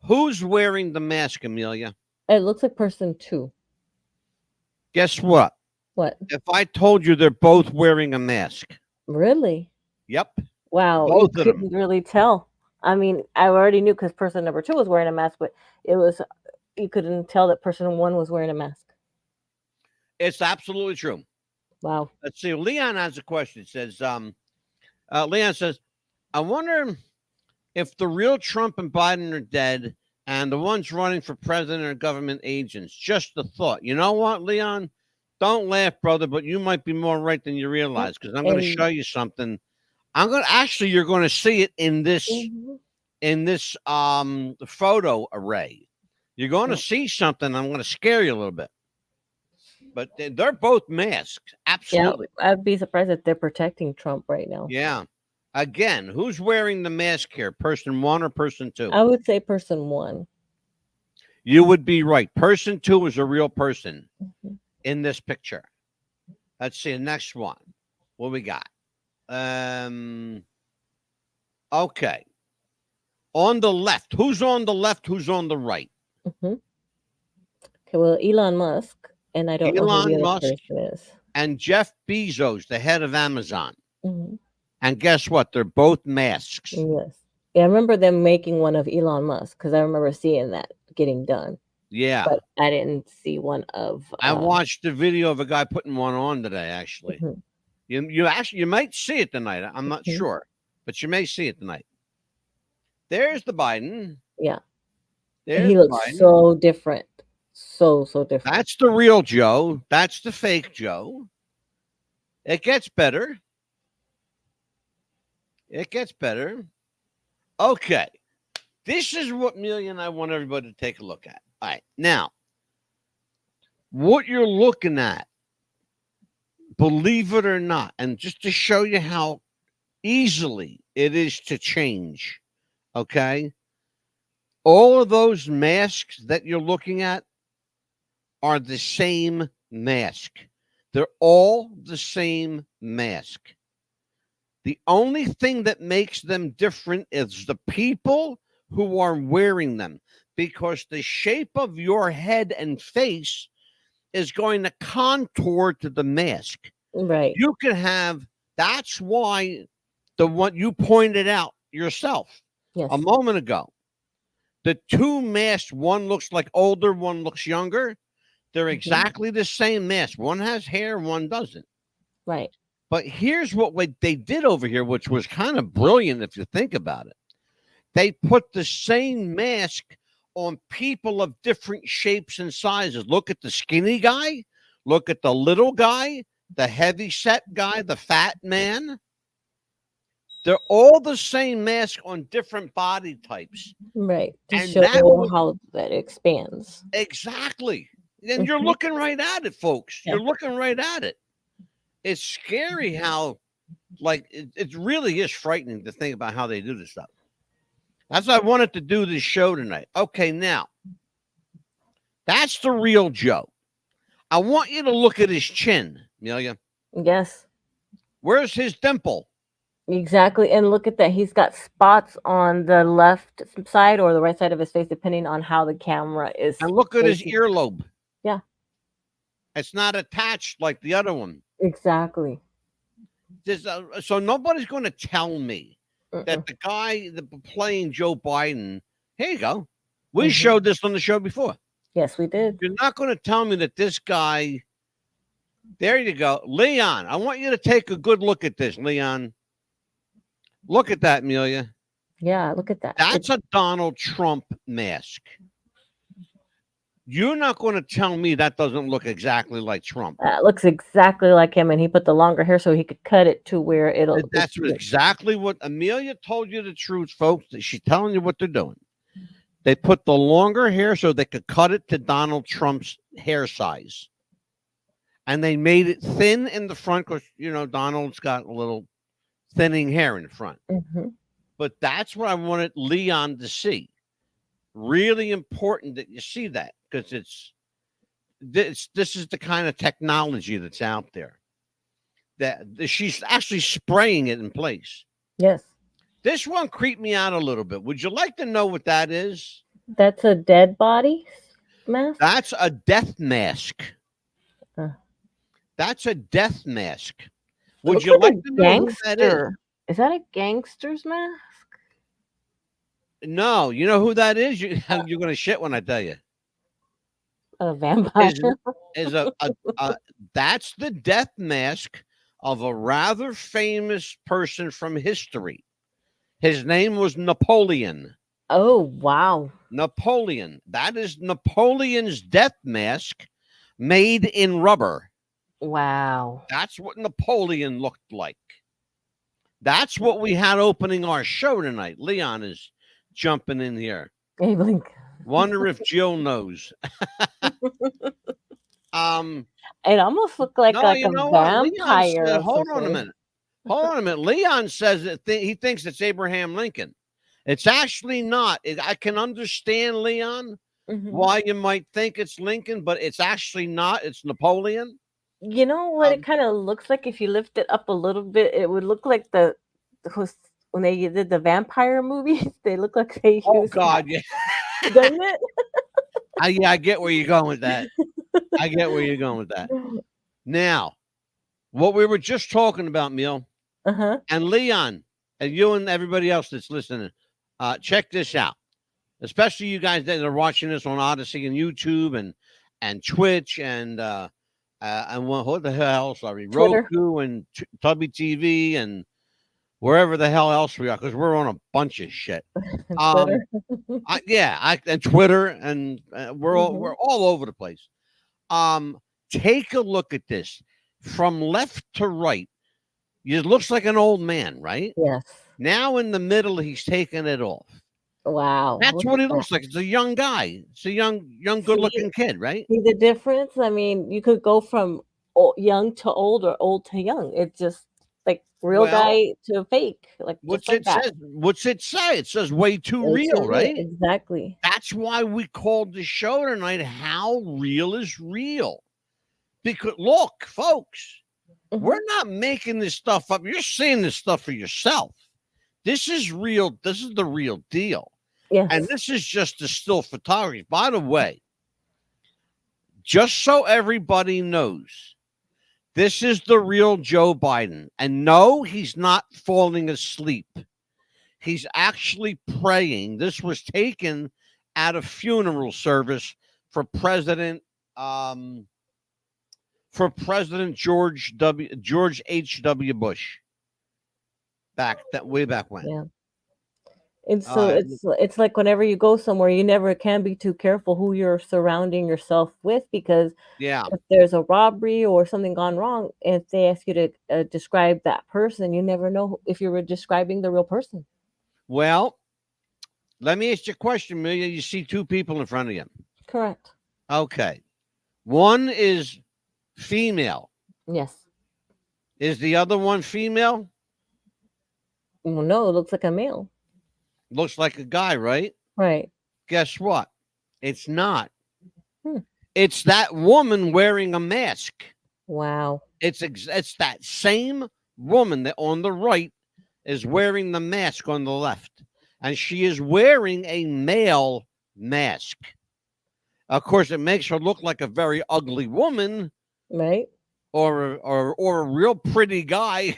Speaker 1: Who's wearing the mask, Amelia?
Speaker 5: It looks like person 2.
Speaker 1: Guess what?
Speaker 5: What?
Speaker 1: If I told you they're both wearing a mask.
Speaker 5: Really?
Speaker 1: Yep.
Speaker 5: Wow,
Speaker 1: Both
Speaker 5: you
Speaker 1: of them.
Speaker 5: couldn't really tell. I mean, I already knew because person number 2 was wearing a mask, but you couldn't tell that person 1 was wearing a mask.
Speaker 1: It's absolutely true.
Speaker 5: Wow.
Speaker 1: Let's see. Leon has a question. It says, Leon says, I wonder if the real Trump and Biden are dead and the ones running for president are government agents. Just a thought. You know what, Leon? Don't laugh, brother, but you might be more right than you realize because I'm going to
Speaker 5: And-
Speaker 1: show you something. You're going to see it in this photo array. You're going to see something. I'm going to scare you a little bit. But they're both masked. Absolutely.
Speaker 5: Yeah, I'd be surprised if they're protecting Trump right now.
Speaker 1: Yeah. Again, who's wearing the mask here? Person 1 or person 2?
Speaker 5: I would say person 1.
Speaker 1: You would be right. Person 2 is a real person in this picture. Let's see the next one. What we got? Okay. On the left. Who's on the left? Who's on the right?
Speaker 5: Okay, well, Elon Musk, and I don't know who
Speaker 1: Elon
Speaker 5: the other
Speaker 1: Musk.
Speaker 5: person is.
Speaker 1: And Jeff Bezos, the head of Amazon.
Speaker 5: Mhm.
Speaker 1: And guess what? They're both masks.
Speaker 5: Yes. Yeah, I remember them making one of Elon Musk because I remember seeing that getting done.
Speaker 1: Yeah.
Speaker 5: But I didn't see one of.
Speaker 1: I watched the video of a guy putting one on today, actually.
Speaker 5: Mhm.
Speaker 1: You might see it tonight. I'm not sure, but you may see it tonight. There's the Biden.
Speaker 5: Yeah.
Speaker 1: There's
Speaker 5: He looks
Speaker 1: Biden.
Speaker 5: so different. So different.
Speaker 1: That's the real Joe. That's the fake Joe. It gets better. It gets better. Okay. This is what Amelia and I want everybody to take a look at. All right. Now, what you're looking at, believe it or not, and just to show you how easily it is to change, okay? All of those masks that you're looking at are the same mask. They're all the same mask. The only thing that makes them different is the people who are wearing them, because the shape of your head and face is going to contour to the mask.
Speaker 5: Right.
Speaker 1: You can have, that's why the one you pointed out yourself
Speaker 5: Yes.
Speaker 1: a moment ago, the two masks, one looks like older, one looks younger. They're exactly the same mask. One has hair, one doesn't.
Speaker 5: Right.
Speaker 1: But here's what they did over here, which was kind of brilliant if you think about it. They put the same mask on people of different shapes and sizes. Look at the skinny guy. Look at the little guy, the heavy set guy, the fat man. They're all the same mask on different body types.
Speaker 5: Right. To
Speaker 1: And
Speaker 5: show
Speaker 1: that was-
Speaker 5: how that expands.
Speaker 1: Exactly. And you're looking right at it, folks.
Speaker 5: Yeah.
Speaker 1: You're looking right at it. It's scary how, like, it really is frightening to think about how they do this stuff. That's why I wanted to do this show tonight. Okay, now, that's the real Joe. I want you to look at his chin, Amelia.
Speaker 5: Yes.
Speaker 1: Where's his dimple?
Speaker 5: Exactly. And look at that. He's got spots on the left side or the right side of his face, depending on how the camera is.
Speaker 1: And look at his
Speaker 5: facing.
Speaker 1: earlobe.
Speaker 5: Yeah.
Speaker 1: It's not attached like the other one.
Speaker 5: Exactly.
Speaker 1: So nobody's going to tell me that the guy playing Joe Biden, here you go. We showed this on the show before.
Speaker 5: Yes, we did.
Speaker 1: You're not going to tell me that this guy, there you go. Leon, I want you to take a good look at this, Leon. Look at that, Amelia.
Speaker 5: Yeah, look at that.
Speaker 1: That's a Donald Trump mask. You're not going to tell me that doesn't look exactly like Trump.
Speaker 5: It looks exactly like him, and he put the longer hair so he could cut it to where it'll.
Speaker 1: That's exactly what Amelia told you the truth, folks. She's telling you what they're doing. They put the longer hair so they could cut it to Donald Trump's hair size. And they made it thin in the front because, you know, Donald's got a little thinning hair in the front. But that's what I wanted Leon to see. Really important that you see that because this is the kind of technology that's out there. That she's actually spraying it in place.
Speaker 5: Yes.
Speaker 1: This one creeped me out a little bit. Would you like to know what that is?
Speaker 5: That's a dead body mask?
Speaker 1: That's a death mask. That's a death mask. Would you like to know who that is?
Speaker 5: Is that a gangster's mask?
Speaker 1: No. You know who that is? You're going to shit when I tell you.
Speaker 5: A vampire?
Speaker 1: That's the death mask of a rather famous person from history. His name was Napoleon.
Speaker 5: Oh, wow.
Speaker 1: Napoleon. That is Napoleon's death mask made in rubber.
Speaker 5: Wow.
Speaker 1: That's what Napoleon looked like. That's what we had opening our show tonight. Leon is jumping in here.
Speaker 5: Abe Lincoln.
Speaker 1: Wonder if Jill knows.
Speaker 5: It almost looked like a vampire.
Speaker 1: Said, hold on a minute. Leon says that he thinks it's Abraham Lincoln. It's actually not. I can understand, Leon, why you might think it's Lincoln, but it's actually not. It's Napoleon.
Speaker 5: You know what it kind of looks like? If you lift it up a little bit, it would look like when they did the vampire movies. They look like they used.
Speaker 1: Oh God, yeah.
Speaker 5: Doesn't it?
Speaker 1: I get where you're going with that. Now, what we were just talking about, Neil, and Leon, and you and everybody else that's listening, check this out. Especially you guys that are watching this on Odyssey and YouTube and Twitch and what the hell? Sorry,
Speaker 5: Twitter.
Speaker 1: Roku and Tubby TV and wherever the hell else we are, because we're on a bunch of shit.
Speaker 5: Twitter.
Speaker 1: And Twitter, and we're all over the place. Take a look at this from left to right. It looks like an old man, right?
Speaker 5: Yes.
Speaker 1: Now in the middle, he's taking it off.
Speaker 5: Wow.
Speaker 1: That's what he looks like. It's a young guy. It's a young, good-looking kid, right?
Speaker 5: See the difference? I mean, you could go from young to old or old to young. It's just like real guy to fake. Like
Speaker 1: what's it say? What's it say? It says way too real, right?
Speaker 5: Exactly.
Speaker 1: That's why we called the show tonight. How real is real? Because look, folks, we're not making this stuff up. You're seeing this stuff for yourself. This is real. This is the real deal.
Speaker 5: Yes.
Speaker 1: And this is just the still photography. By the way, just so everybody knows, this is the real Joe Biden. And no, he's not falling asleep. He's actually praying. This was taken at a funeral service for President George H.W. Bush. Way back when.
Speaker 5: Yeah. And so it's like whenever you go somewhere, you never can be too careful who you're surrounding yourself with, because if there's a robbery or something gone wrong, and if they ask you to describe that person, you never know if you were describing the real person.
Speaker 1: Well, let me ask you a question, Amelia. You see two people in front of you.
Speaker 5: Correct.
Speaker 1: Okay. One is female.
Speaker 5: Yes.
Speaker 1: Is the other one female?
Speaker 5: Well, no, it looks like a male.
Speaker 1: Looks like a guy, right?
Speaker 5: Right.
Speaker 1: Guess what? It's not.
Speaker 5: Hmm.
Speaker 1: It's that woman wearing a mask.
Speaker 5: Wow.
Speaker 1: It's that same woman that on the right is wearing the mask on the left, and she is wearing a male mask. Of course, it makes her look like a very ugly woman,
Speaker 5: Right.
Speaker 1: or a real pretty guy.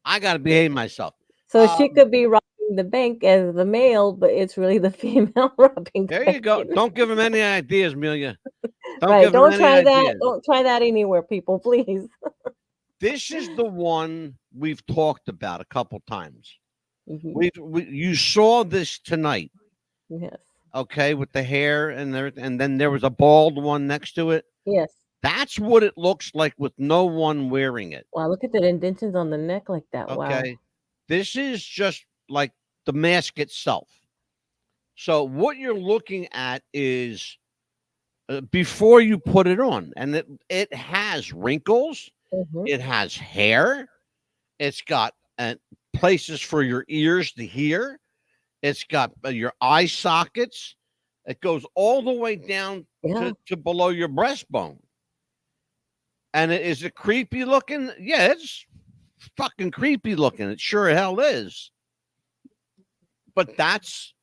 Speaker 1: I got to behave myself.
Speaker 5: So she could be robbing the bank as the male, but it's really the female robbing the
Speaker 1: There
Speaker 5: bank.
Speaker 1: you go. Don't give him any ideas, Amelia. Don't
Speaker 5: Right.
Speaker 1: give him
Speaker 5: Don't
Speaker 1: any
Speaker 5: try that.
Speaker 1: ideas.
Speaker 5: Don't try that anywhere, people, please.
Speaker 1: This is the one we've talked about a couple times.
Speaker 5: Mhm.
Speaker 1: You saw this tonight,
Speaker 5: Yes.
Speaker 1: okay, with the hair and everything, and then there was a bald one next to it.
Speaker 5: Yes.
Speaker 1: That's what it looks like with no one wearing it.
Speaker 5: Wow, look at the indentions on the neck like that. Wow.
Speaker 1: Okay. This is just like the mask itself. So what you're looking at is before you put it on, and it has wrinkles,
Speaker 5: Mhm.
Speaker 1: it has hair, it's got places for your ears to hear, it's got your eye sockets, it goes all the way down
Speaker 5: Yeah.
Speaker 1: to below your breastbone. And is it creepy looking? Yeah, it's fucking creepy looking. It sure hell is. But that's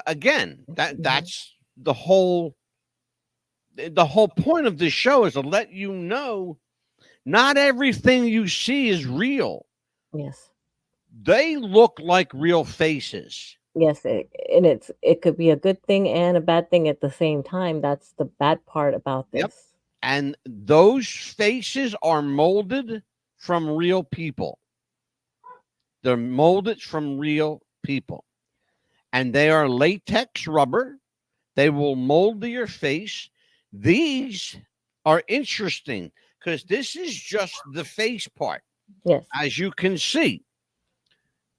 Speaker 1: again, that's the whole point of this show is to let you know not everything you see is real.
Speaker 5: Yes.
Speaker 1: They look like real faces.
Speaker 5: Yes, it could be a good thing and a bad thing at the same time. That's the bad part about
Speaker 1: Yep.
Speaker 5: this.
Speaker 1: And those faces are molded from real people. They're molded from real people. And they are latex rubber. They will mold to your face. These are interesting because this is just the face part.
Speaker 5: Yes.
Speaker 1: As you can see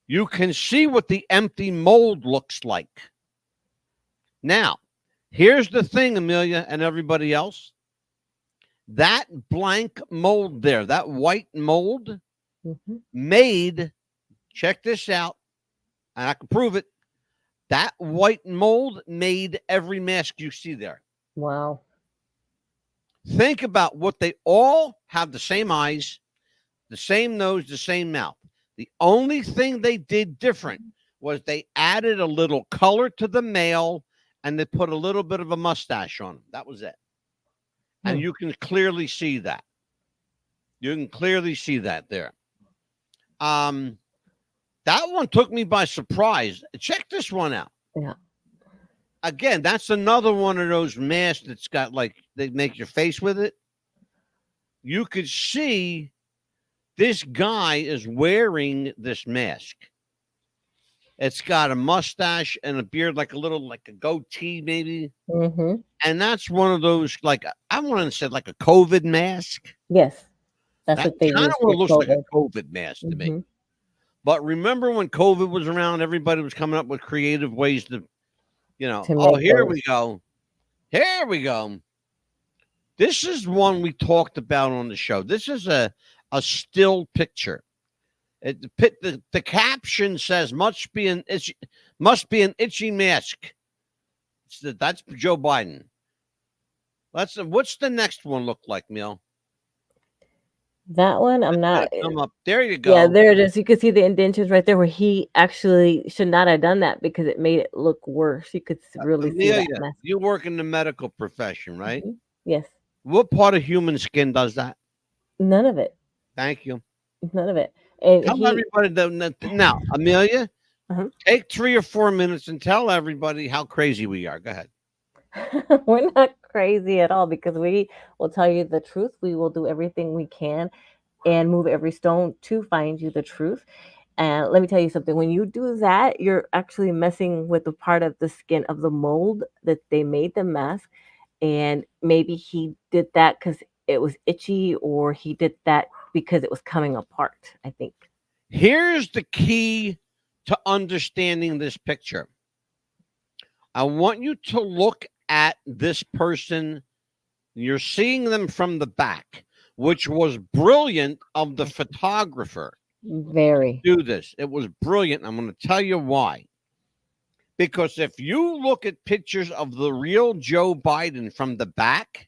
Speaker 1: what the empty mold looks like. Now, here's the thing, Amelia and everybody else. That blank mold there, that white mold made, check this out, and I can prove it. That white mold made every mask you see there.
Speaker 5: Wow.
Speaker 1: Think about what they all have: the same eyes, the same nose, the same mouth. The only thing they did different was they added a little color to the male and they put a little bit of a mustache on him. That was it. And you can clearly see that. You can clearly see that there. That one took me by surprise. Check this one out.
Speaker 5: Yeah.
Speaker 1: Again, that's another one of those masks that's got like they make your face with it. You could see this guy is wearing this mask. It's got a mustache and a beard, like a goatee, maybe.
Speaker 5: Mm-hmm.
Speaker 1: And that's one of those, like, I want to say like a COVID mask.
Speaker 5: Yes. That's
Speaker 1: That
Speaker 5: what they
Speaker 1: kind
Speaker 5: use
Speaker 1: of
Speaker 5: for
Speaker 1: looks like a
Speaker 5: COVID.
Speaker 1: COVID mask to me. But remember when COVID was around, everybody was coming up with creative ways to
Speaker 5: make
Speaker 1: here
Speaker 5: those.
Speaker 1: we go. Here we go. This is one we talked about on the show. This is a still picture. The caption says must be an itchy mask. That's Joe Biden. What's the next one look like, Neil?
Speaker 5: That one, I'm not.
Speaker 1: Come up. There you go.
Speaker 5: Yeah, there it is. You can see the indentions right there where he actually should not have done that because it made it look worse. You could really see that
Speaker 1: Amelia,
Speaker 5: mess.
Speaker 1: you work in the medical profession, right?
Speaker 5: Yes.
Speaker 1: What part of human skin does that?
Speaker 5: None of it.
Speaker 1: Thank you.
Speaker 5: None of it. And
Speaker 1: Tell everybody that now, Amelia, take 3 or 4 minutes and tell everybody how crazy we are. Go ahead.
Speaker 5: we're not crazy at all because we will tell you the truth. We will do everything we can and move every stone to find you the truth. And let me tell you something. When you do that, you're actually messing with the part of the skin of the mold that they made the mask. And maybe he did that because it was itchy, or he did that because it was coming apart, I think.
Speaker 1: Here's the key to understanding this picture. I want you to look at this person. You're seeing them from the back, which was brilliant of the photographer.
Speaker 5: Very.
Speaker 1: Do this. It was brilliant. I'm going to tell you why. Because if you look at pictures of the real Joe Biden from the back,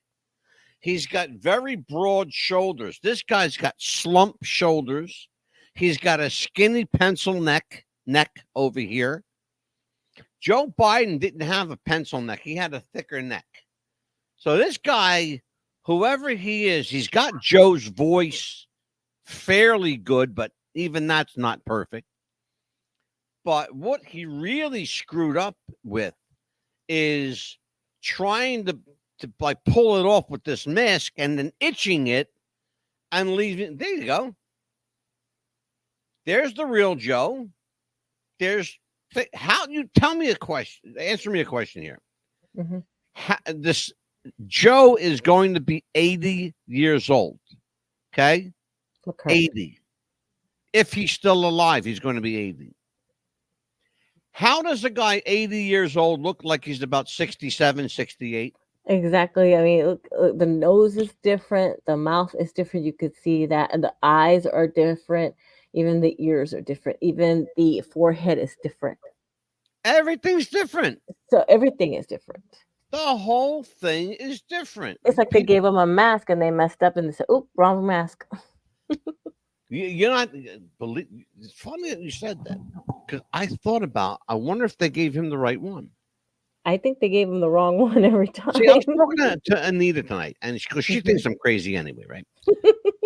Speaker 1: he's got very broad shoulders. This guy's got slump shoulders. He's got a skinny pencil neck over here. Joe Biden didn't have a pencil neck. He had a thicker neck. So this guy, whoever he is, he's got Joe's voice fairly good, but even that's not perfect. But what he really screwed up with is trying to like pull it off with this mask and then itching it and leaving. There you go. There's the real Joe. How you tell me a question? Answer me a question here.
Speaker 5: Mm-hmm.
Speaker 1: This Joe is going to be 80 years old. Okay,
Speaker 5: Okay.
Speaker 1: 80. If he's still alive, he's going to be 80. How does a guy 80 years old look like he's about 67, 68?
Speaker 5: Exactly. I mean, look, the nose is different, the mouth is different. You could see that, and the eyes are different. Even the ears are different. Even the forehead is different.
Speaker 1: Everything's different.
Speaker 5: So everything is different.
Speaker 1: The whole thing is different.
Speaker 5: It's like they gave him a mask and they messed up and they said, "Oop, wrong mask."
Speaker 1: You're not believe. It's funny that you said that because I thought about. I wonder if they gave him the right one.
Speaker 5: I think they gave him the wrong one every time.
Speaker 1: See, I was talking to Anita tonight, and because she thinks I'm crazy anyway, right?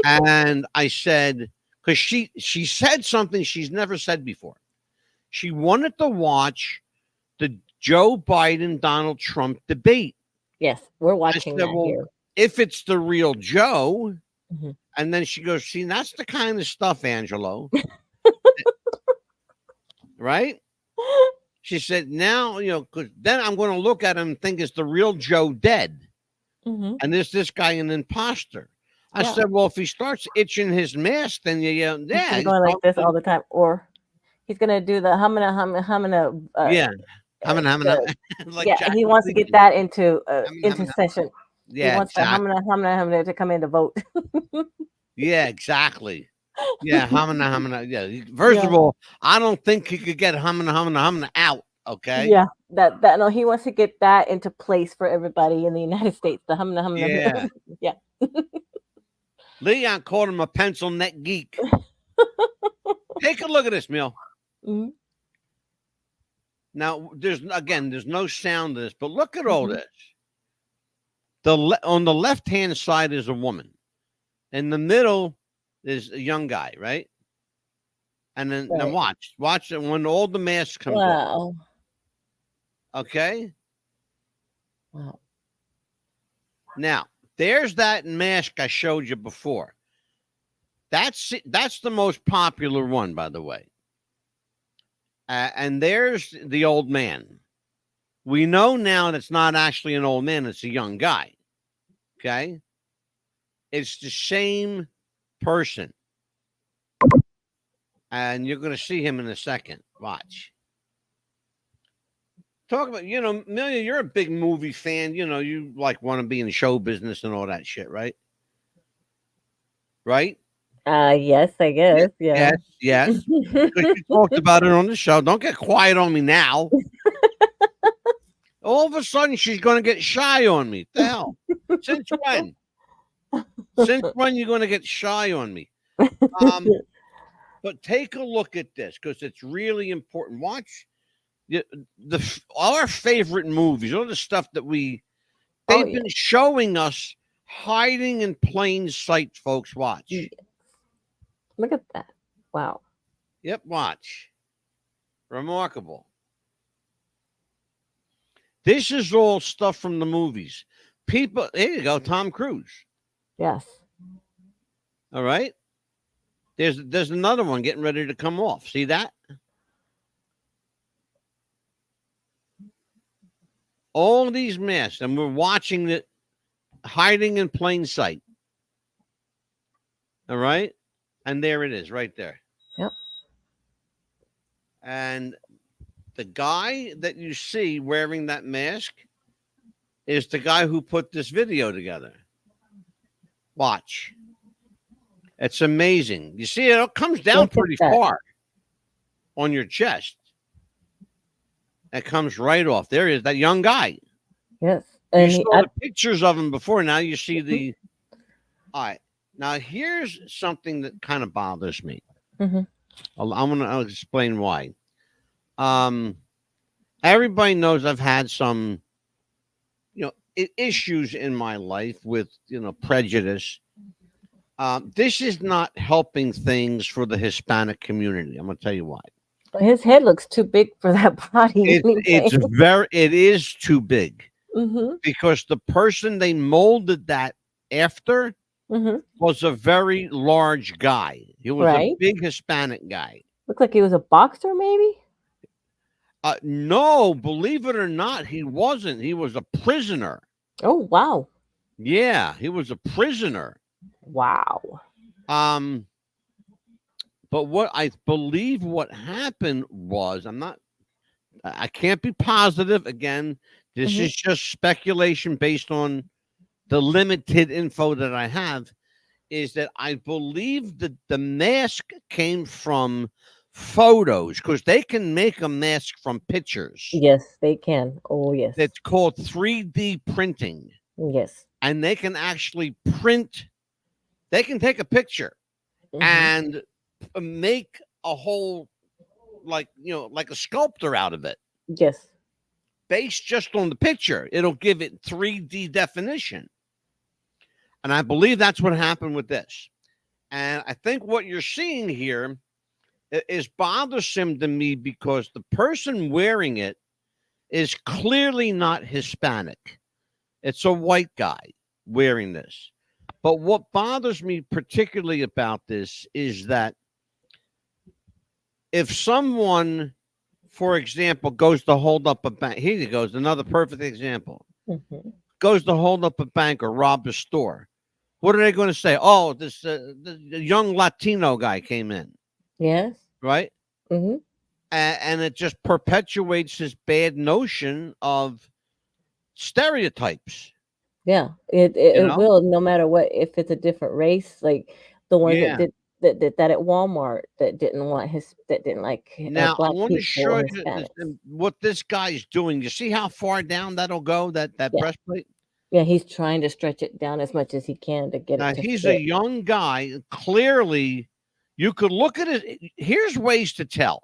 Speaker 1: And I said, because she said something she's never said before. She wanted to watch the Joe Biden Donald Trump debate.
Speaker 5: Yes, we're watching
Speaker 1: said,
Speaker 5: that
Speaker 1: well,
Speaker 5: here.
Speaker 1: If it's the real Joe,
Speaker 5: Mm-hmm.
Speaker 1: and then she goes, see, that's the kind of stuff, Angelo. Right? She said, now, because then I'm going to look at him and think, is the real Joe dead?
Speaker 5: Mm-hmm.
Speaker 1: And is this guy an imposter? I
Speaker 5: Yeah.
Speaker 1: said, well, if he starts itching his mask, then
Speaker 5: He's
Speaker 1: he's
Speaker 5: going like this all the time, or he's gonna do the humming.
Speaker 1: yeah. Like
Speaker 5: Yeah,
Speaker 1: Jack
Speaker 5: he wants to
Speaker 1: Nicholson.
Speaker 5: get that into
Speaker 1: Humming.
Speaker 5: session.
Speaker 1: Yeah,
Speaker 5: He wants
Speaker 1: exactly.
Speaker 5: the humming to come in to vote.
Speaker 1: Yeah, exactly. Yeah, humming. Yeah. First of all, I don't think he could get humming out. Okay.
Speaker 5: Yeah, that no, he wants to get that into place for everybody in the United States. The humming.
Speaker 1: Yeah.
Speaker 5: Yeah.
Speaker 1: Leon called him a pencil neck geek. Take a look at this, Mill.
Speaker 5: Mm-hmm.
Speaker 1: Now, there's no sound to this, but look at all this. On the left-hand side is a woman. In the middle is a young guy, right? And then now watch it when all the masks come off. Okay.
Speaker 5: Wow.
Speaker 1: Now, there's that mask I showed you before. That's the most popular one, by the way. And there's the old man. We know now that's not actually an old man; it's a young guy. Okay, it's the same person, and you're going to see him in a second. Watch. Talk about, Amelia, you're a big movie fan. You like want to be in show business and all that shit, right? Right?
Speaker 5: Yes, I guess. Yeah.
Speaker 1: Yes. Because you talked about it on the show. Don't get quiet on me now. All of a sudden, she's going to get shy on me. The hell? Since when? Since when you going to get shy on me? But take a look at this because it's really important. Watch our favorite movies, all the stuff that they've been showing us hiding in plain sight, folks. Watch.
Speaker 5: Yes. Look at that. Wow.
Speaker 1: Yep, watch. Remarkable. This is all stuff from the movies. People, here you go, Tom Cruise.
Speaker 5: Yes.
Speaker 1: All right. There's another one getting ready to come off. See that? All these masks, and we're watching it hiding in plain sight. All right. And there it is right there.
Speaker 5: Yep.
Speaker 1: And the guy that you see wearing that mask, is the guy who put this video together. Watch. It's amazing. You see, it comes down
Speaker 5: Look at
Speaker 1: pretty
Speaker 5: that.
Speaker 1: far on your chest. It comes right off. There is that young guy.
Speaker 5: Yes.
Speaker 1: You
Speaker 5: And
Speaker 1: saw the pictures of him before. Now you see the. All right. Now here's something that kind of bothers me.
Speaker 5: Mhm.
Speaker 1: I'll explain why. Everybody knows I've had some, issues in my life with, prejudice. This is not helping things for the Hispanic community. I'm going to tell you why.
Speaker 5: his head looks too big for that body.
Speaker 1: It is too big
Speaker 5: Mm-hmm.
Speaker 1: because the person they molded that after
Speaker 5: Mm-hmm.
Speaker 1: was a very large guy. He was a
Speaker 5: Right.
Speaker 1: big Hispanic guy.
Speaker 5: Looks like he was a boxer, maybe.
Speaker 1: No, believe it or not, he wasn't. He was a prisoner.
Speaker 5: Oh wow.
Speaker 1: Yeah, he was a prisoner.
Speaker 5: Wow.
Speaker 1: But what I believe what happened was, I can't be positive. Again, this
Speaker 5: Mhm.
Speaker 1: is just speculation based on the limited info that I have, is that I believe that the mask came from photos because they can make a mask from pictures.
Speaker 5: Yes, they can. Oh yes.
Speaker 1: It's called 3D printing.
Speaker 5: Yes.
Speaker 1: And they can actually print, they can take a picture
Speaker 5: Mhm.
Speaker 1: and make a whole, like a sculptor out of it
Speaker 5: Yes.
Speaker 1: based just on the picture. It'll give it 3D definition. And I believe that's what happened with this. And I think what you're seeing here is bothersome to me because the person wearing it is clearly not Hispanic. It's a white guy wearing this. But what bothers me particularly about this is that if someone, for example, goes to hold up a bank, here goes another perfect example,
Speaker 5: Mm-hmm.
Speaker 1: goes to hold up a bank or rob a store. What are they going to say? Oh, this the young Latino guy came in,
Speaker 5: Yes.
Speaker 1: right?
Speaker 5: Mm-hmm.
Speaker 1: And it just perpetuates this bad notion of stereotypes.
Speaker 5: Yeah. It
Speaker 1: You know?
Speaker 5: will, no matter what, if it's a different race, like the ones
Speaker 1: Yeah.
Speaker 5: that did that at Walmart that didn't like
Speaker 1: Now I
Speaker 5: black
Speaker 1: want to
Speaker 5: people
Speaker 1: show
Speaker 5: or
Speaker 1: you
Speaker 5: Hispanics.
Speaker 1: what this guy's doing. You see how far down that'll go? That
Speaker 5: Yeah.
Speaker 1: breastplate.
Speaker 5: Yeah, he's trying to stretch it down as much as he can to get
Speaker 1: Now
Speaker 5: it to
Speaker 1: he's a
Speaker 5: fit.
Speaker 1: young guy. Clearly, you could look at it. Here's ways to tell.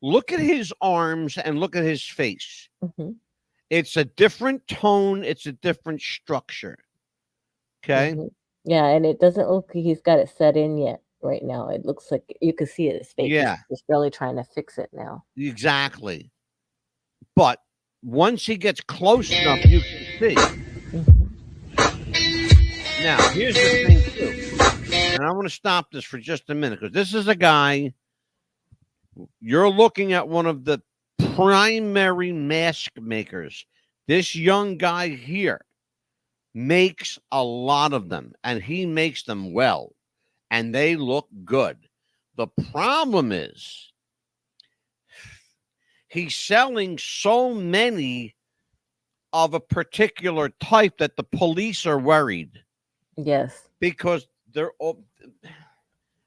Speaker 1: Look at his arms and look at his face.
Speaker 5: Mm-hmm.
Speaker 1: It's a different tone. It's a different structure. Okay.
Speaker 5: Mm-hmm. Yeah, and it doesn't look like he's got it set in yet right now. It looks like you can see it, his face.
Speaker 1: Yeah.
Speaker 5: He's really trying to fix it now.
Speaker 1: Exactly. But once he gets close enough, you can see.
Speaker 5: Mm-hmm.
Speaker 1: Now, here's the thing, too. And I want to stop this for just a minute because this is a guy. You're looking at one of the primary mask makers. This young guy here makes a lot of them, and he makes them well, and they look good. The problem is he's selling so many of a particular type that the police are worried.
Speaker 5: Yes.
Speaker 1: Because they're all.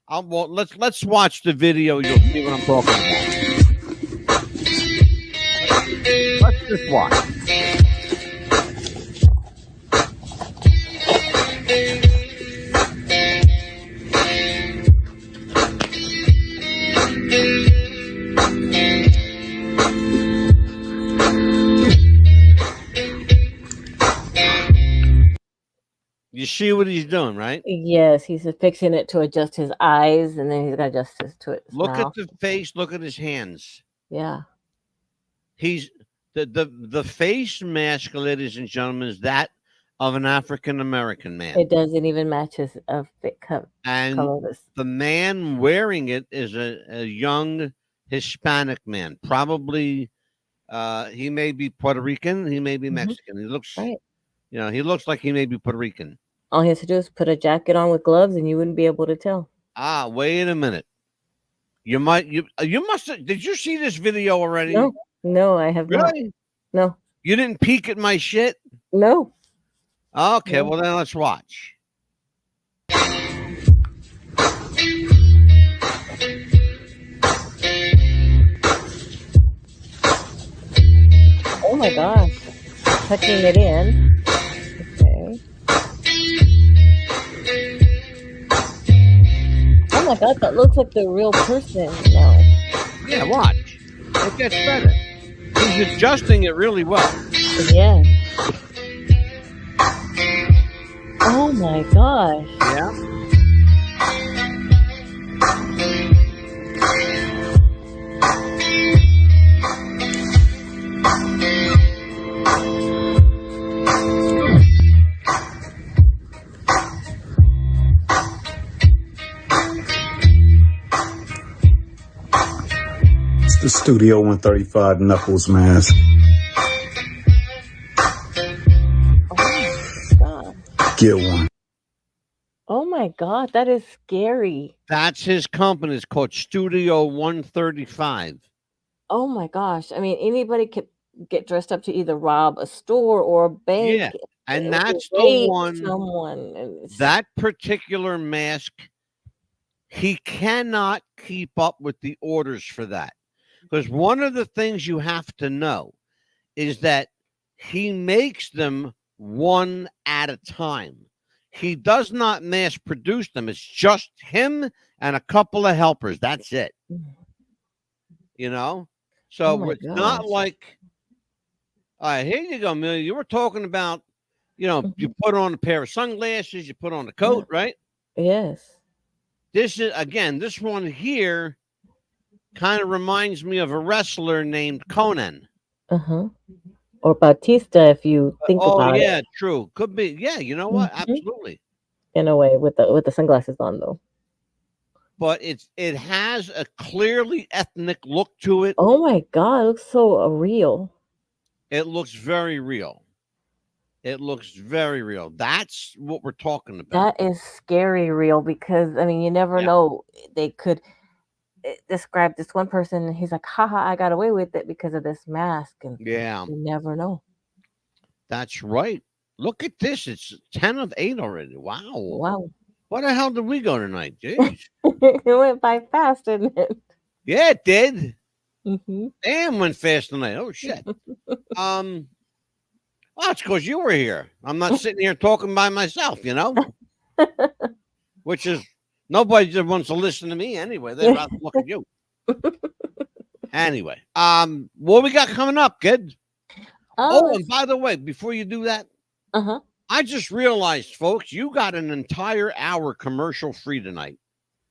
Speaker 1: Well, let's watch the video. You'll see what I'm talking about. Let's just watch. You see what he's doing, right?
Speaker 5: Yes, he's fixing it to adjust his eyes, and then he's got to adjust his to it.
Speaker 1: Look at the face. Look at his hands.
Speaker 5: Yeah.
Speaker 1: He's the face mask, ladies and gentlemen, is that of an African American man.
Speaker 5: It doesn't even match his
Speaker 1: And
Speaker 5: color.
Speaker 1: the man wearing it is a young Hispanic man. Probably he may be Puerto Rican. He may be Mexican. He looks
Speaker 5: right.
Speaker 1: He looks like he may be Puerto Rican.
Speaker 5: All he has to do is put a jacket on with gloves, and you wouldn't be able to tell.
Speaker 1: Ah, wait a minute. You must have. Did you see this video already?
Speaker 5: No, I have not.
Speaker 1: Really?
Speaker 5: No.
Speaker 1: You didn't peek at my shit?
Speaker 5: No.
Speaker 1: Okay,
Speaker 5: No.
Speaker 1: well then let's watch.
Speaker 5: Oh my gosh. Tucking it in. Okay. Oh my god, that looks like the real person now.
Speaker 1: Yeah, watch. It gets better. He's adjusting it really well.
Speaker 5: Yeah. Oh my gosh.
Speaker 1: Yeah.
Speaker 7: It's the Studio 135 Knuckles mask.
Speaker 5: Oh my god.
Speaker 7: Get one.
Speaker 5: Oh my god, that is scary.
Speaker 1: That's his company. It's called Studio 135.
Speaker 5: Oh my gosh. I mean, anybody could get dressed up to either rob a store or a bank.
Speaker 1: Yeah. And
Speaker 5: or
Speaker 1: that's the
Speaker 5: rape
Speaker 1: one,
Speaker 5: someone. And it's-
Speaker 1: that particular mask, he cannot keep up with the orders for that. Because one of the things you have to know is that he makes them one at a time. He does not mass produce them. It's just him and a couple of helpers. That's it. You know? So
Speaker 5: Oh my
Speaker 1: it's not
Speaker 5: gosh.
Speaker 1: like, all right, here you go, Amelia. You were talking about, you put on a pair of sunglasses, you put on a coat, right?
Speaker 5: Yes.
Speaker 1: This is, again, this one here kind of reminds me of a wrestler named Conan.
Speaker 5: Uh-huh. Or Bautista, if you think about
Speaker 1: yeah,
Speaker 5: it.
Speaker 1: true. Could be. Yeah, you know what?
Speaker 5: Mhm.
Speaker 1: Absolutely.
Speaker 5: In a way, with the sunglasses on though.
Speaker 1: But it has a clearly ethnic look to it.
Speaker 5: Oh my god, it looks so real.
Speaker 1: It looks very real. It looks very real. That's what we're talking about.
Speaker 5: That is scary real because I mean you never
Speaker 1: Yeah.
Speaker 5: know. They could describe this one person and he's like, haha, I got away with it because of this mask. And
Speaker 1: Yeah,
Speaker 5: you never know.
Speaker 1: that's right. Look at this. It's 10 of 8 already. Wow.
Speaker 5: Wow.
Speaker 1: What the hell did we go tonight? Jeez.
Speaker 5: It went by fast, didn't it?
Speaker 1: Yeah, it did.
Speaker 5: Mm-hmm.
Speaker 1: Damn, went fast tonight. Oh shit. Well, it's because you were here. I'm not sitting here talking by myself, which is nobody just wants to listen to me anyway. They'd rather look at you. Anyway, what we got coming up, kid? Oh, and by the way, before you do that,
Speaker 5: uh-huh.
Speaker 1: I just realized, folks, you got an entire hour commercial free tonight.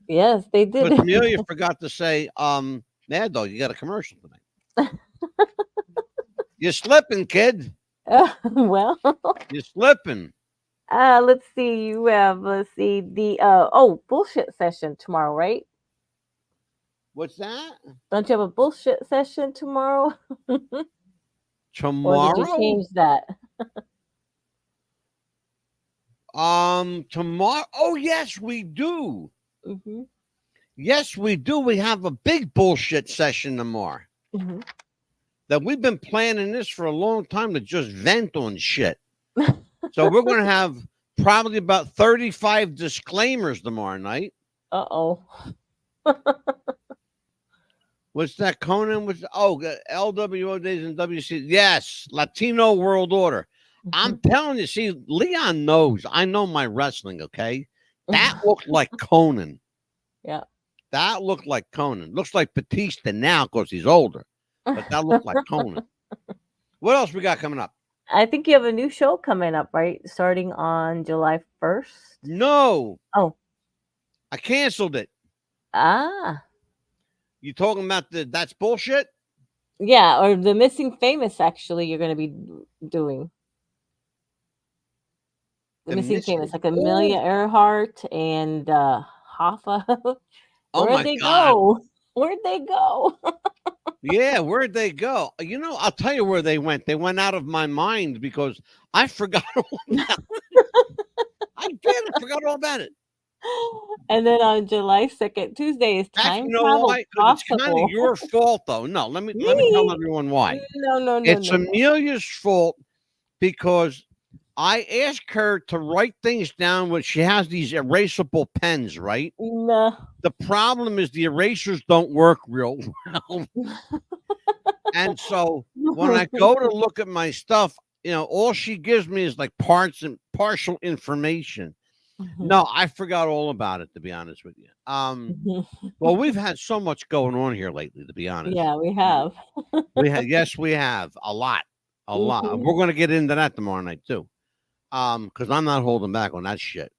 Speaker 5: Yes, they did.
Speaker 1: But Amelia forgot to say, Mad Dog, you got a commercial tonight. You're slipping, kid.
Speaker 5: Well,
Speaker 1: You're slipping.
Speaker 5: let's see. You have the bullshit session tomorrow, right?
Speaker 1: What's that?
Speaker 5: Don't you have a bullshit session tomorrow?
Speaker 1: Tomorrow?
Speaker 5: Or did you change that?
Speaker 1: Tomorrow. Oh, yes, we do.
Speaker 5: Mm-hmm.
Speaker 1: Yes, we do. We have a big bullshit session tomorrow.
Speaker 5: Mm-hmm.
Speaker 1: That we've been planning this for a long time to just vent on shit. So we're going to have probably about 35 disclaimers tomorrow night.
Speaker 5: Uh-oh.
Speaker 1: What's that, Conan? LWO days and WC. Yes, Latino World Order. I'm telling you, see, Leon knows. I know my wrestling, okay? That looked like Conan.
Speaker 5: Yeah.
Speaker 1: That looked like Conan. Looks like Batista now because he's older. But that looked like Conan. What else we got coming up?
Speaker 5: I think you have a new show coming up, right? Starting on July 1st?
Speaker 1: No.
Speaker 5: Oh.
Speaker 1: I canceled it.
Speaker 5: Ah.
Speaker 1: You talking about that's bullshit?
Speaker 5: Yeah, or the Missing Famous, actually, you're going to be doing. The Missing Famous, like Amelia Earhart and Hoffa. Where'd they go? Where'd they go?
Speaker 1: Yeah, where'd they go? I'll tell you where they went. They went out of my mind because I forgot all about it. I forgot all about it.
Speaker 5: And then on July 2nd, Tuesday, is Time Travel
Speaker 1: why? It's kind of your fault, though. No, let me tell everyone why.
Speaker 5: No.
Speaker 1: It's Amelia's fault because I asked her to write things down when she has these erasable pens, right?
Speaker 5: No.
Speaker 1: The problem is the erasers don't work real well. And so when I go to look at my stuff, all she gives me is like parts and partial information. No, I forgot all about it, to be honest with you. Well, we've had so much going on here lately, to be honest.
Speaker 5: Yeah, we have.
Speaker 1: Yes, we have a lot. We're going to get into that tomorrow night too. Because I'm not holding back on that shit.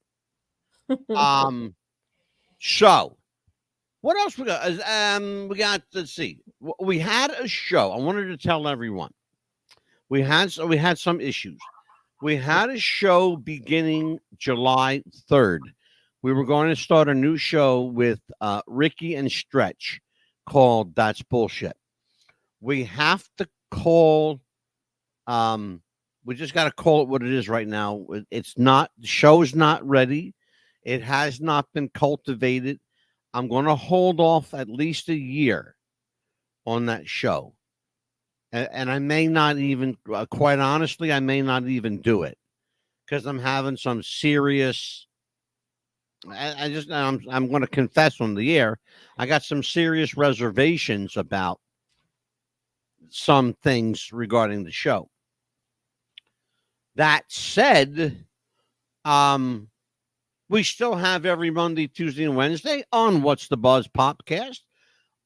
Speaker 1: So what else we got? Let's see. We had a show. I wanted to tell everyone. We had some issues. We had a show beginning July 3rd. We were going to start a new show with Ricky and Stretch called That's Bullshit. We have to call we just got to call it what it is right now. It's not, the show's not ready. It has not been cultivated. I'm going to hold off at least a year on that show. And I may not even, quite honestly, I may not even do it because I'm having some serious, I'm going to confess on the air. I got some serious reservations about some things regarding the show. That said, we still have every Monday, Tuesday, and Wednesday on What's the Buzz Popcast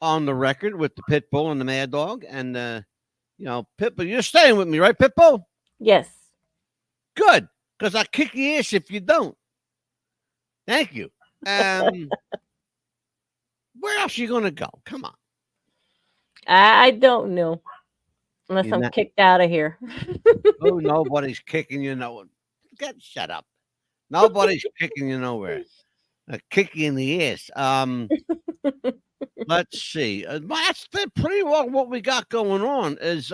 Speaker 1: on the record with the Pitbull and the Mad Dog. And, Pitbull, you're staying with me, right, Pitbull?
Speaker 5: Yes.
Speaker 1: Good, because I kick your ass if you don't. Thank you. Where else are you going to go? Come on.
Speaker 5: I don't know. Unless I'm kicked out of here.
Speaker 1: Oh, nobody's kicking you nowhere. Shut up. Nobody's kicking you nowhere. A kick you in the ass. Let's see. That's pretty well what we got going on. Is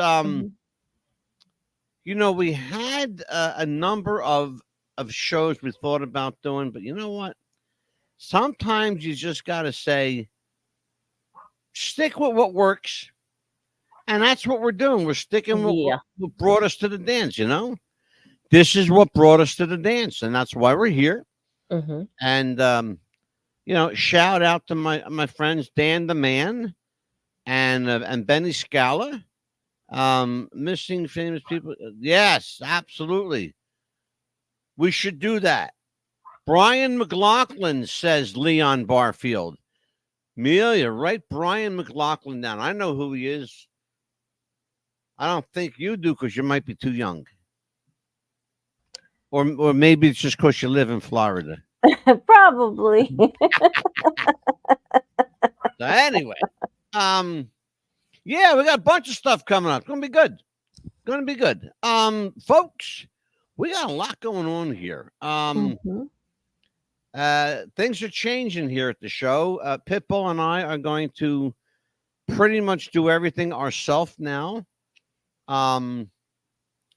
Speaker 1: we had a number of shows we thought about doing, but you know what? Sometimes you just got to say, stick with what works. And that's what we're doing. We're sticking with what brought us to the dance, This is what brought us to the dance, and that's why we're here. And, shout out to my friends Dan the Man and Benny Scala. Missing famous people. Yes, absolutely. We should do that. Brian McLaughlin, says Leon Barfield. Amelia, write Brian McLaughlin down. I know who he is. I don't think you do because you might be too young. Or maybe it's just because you live in Florida.
Speaker 5: Probably.
Speaker 1: So anyway, we got a bunch of stuff coming up. It's going to be good. Folks, we got a lot going on here. Things are changing here at the show. Pitbull and I are going to pretty much do everything ourselves now.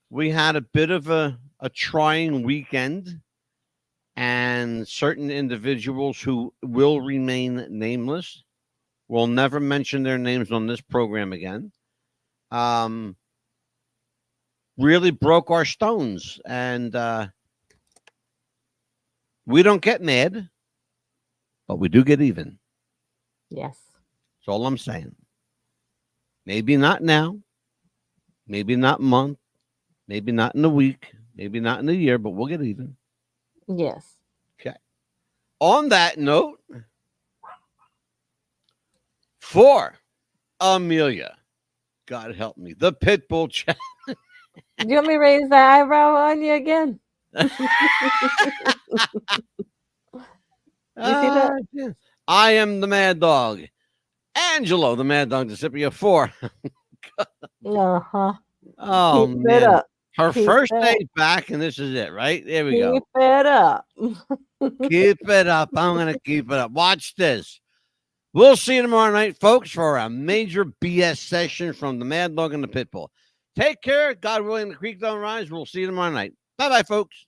Speaker 1: We had a bit of a trying weekend, and certain individuals who will remain nameless, will never mention their names on this program again, really broke our stones. And we don't get mad, but we do get even.
Speaker 5: Yes.
Speaker 1: That's all I'm saying. Maybe not now. Maybe not a month, maybe not in a week, maybe not in a year, but we'll get even.
Speaker 5: Yes.
Speaker 1: Okay. On that note, for Amelia, God help me, the Pitbull chat.
Speaker 5: Do you want me to raise the eyebrow on you again? You see that?
Speaker 1: Yeah. I am the Mad Dog. Angelo, the Mad Dog DeCipio 4.
Speaker 5: Uh-huh.
Speaker 1: Oh,
Speaker 5: Keep
Speaker 1: man.
Speaker 5: it up.
Speaker 1: Her
Speaker 5: Keep
Speaker 1: first
Speaker 5: it
Speaker 1: day back, and this is it, right? There we go.
Speaker 5: Keep it up.
Speaker 1: Keep it up. I'm going to keep it up. Watch this. We'll see you tomorrow night, folks, for a major BS session from the Mad Dog and the Pitbull. Take care. God willing, the creek don't rise. We'll see you tomorrow night. Bye-bye, folks.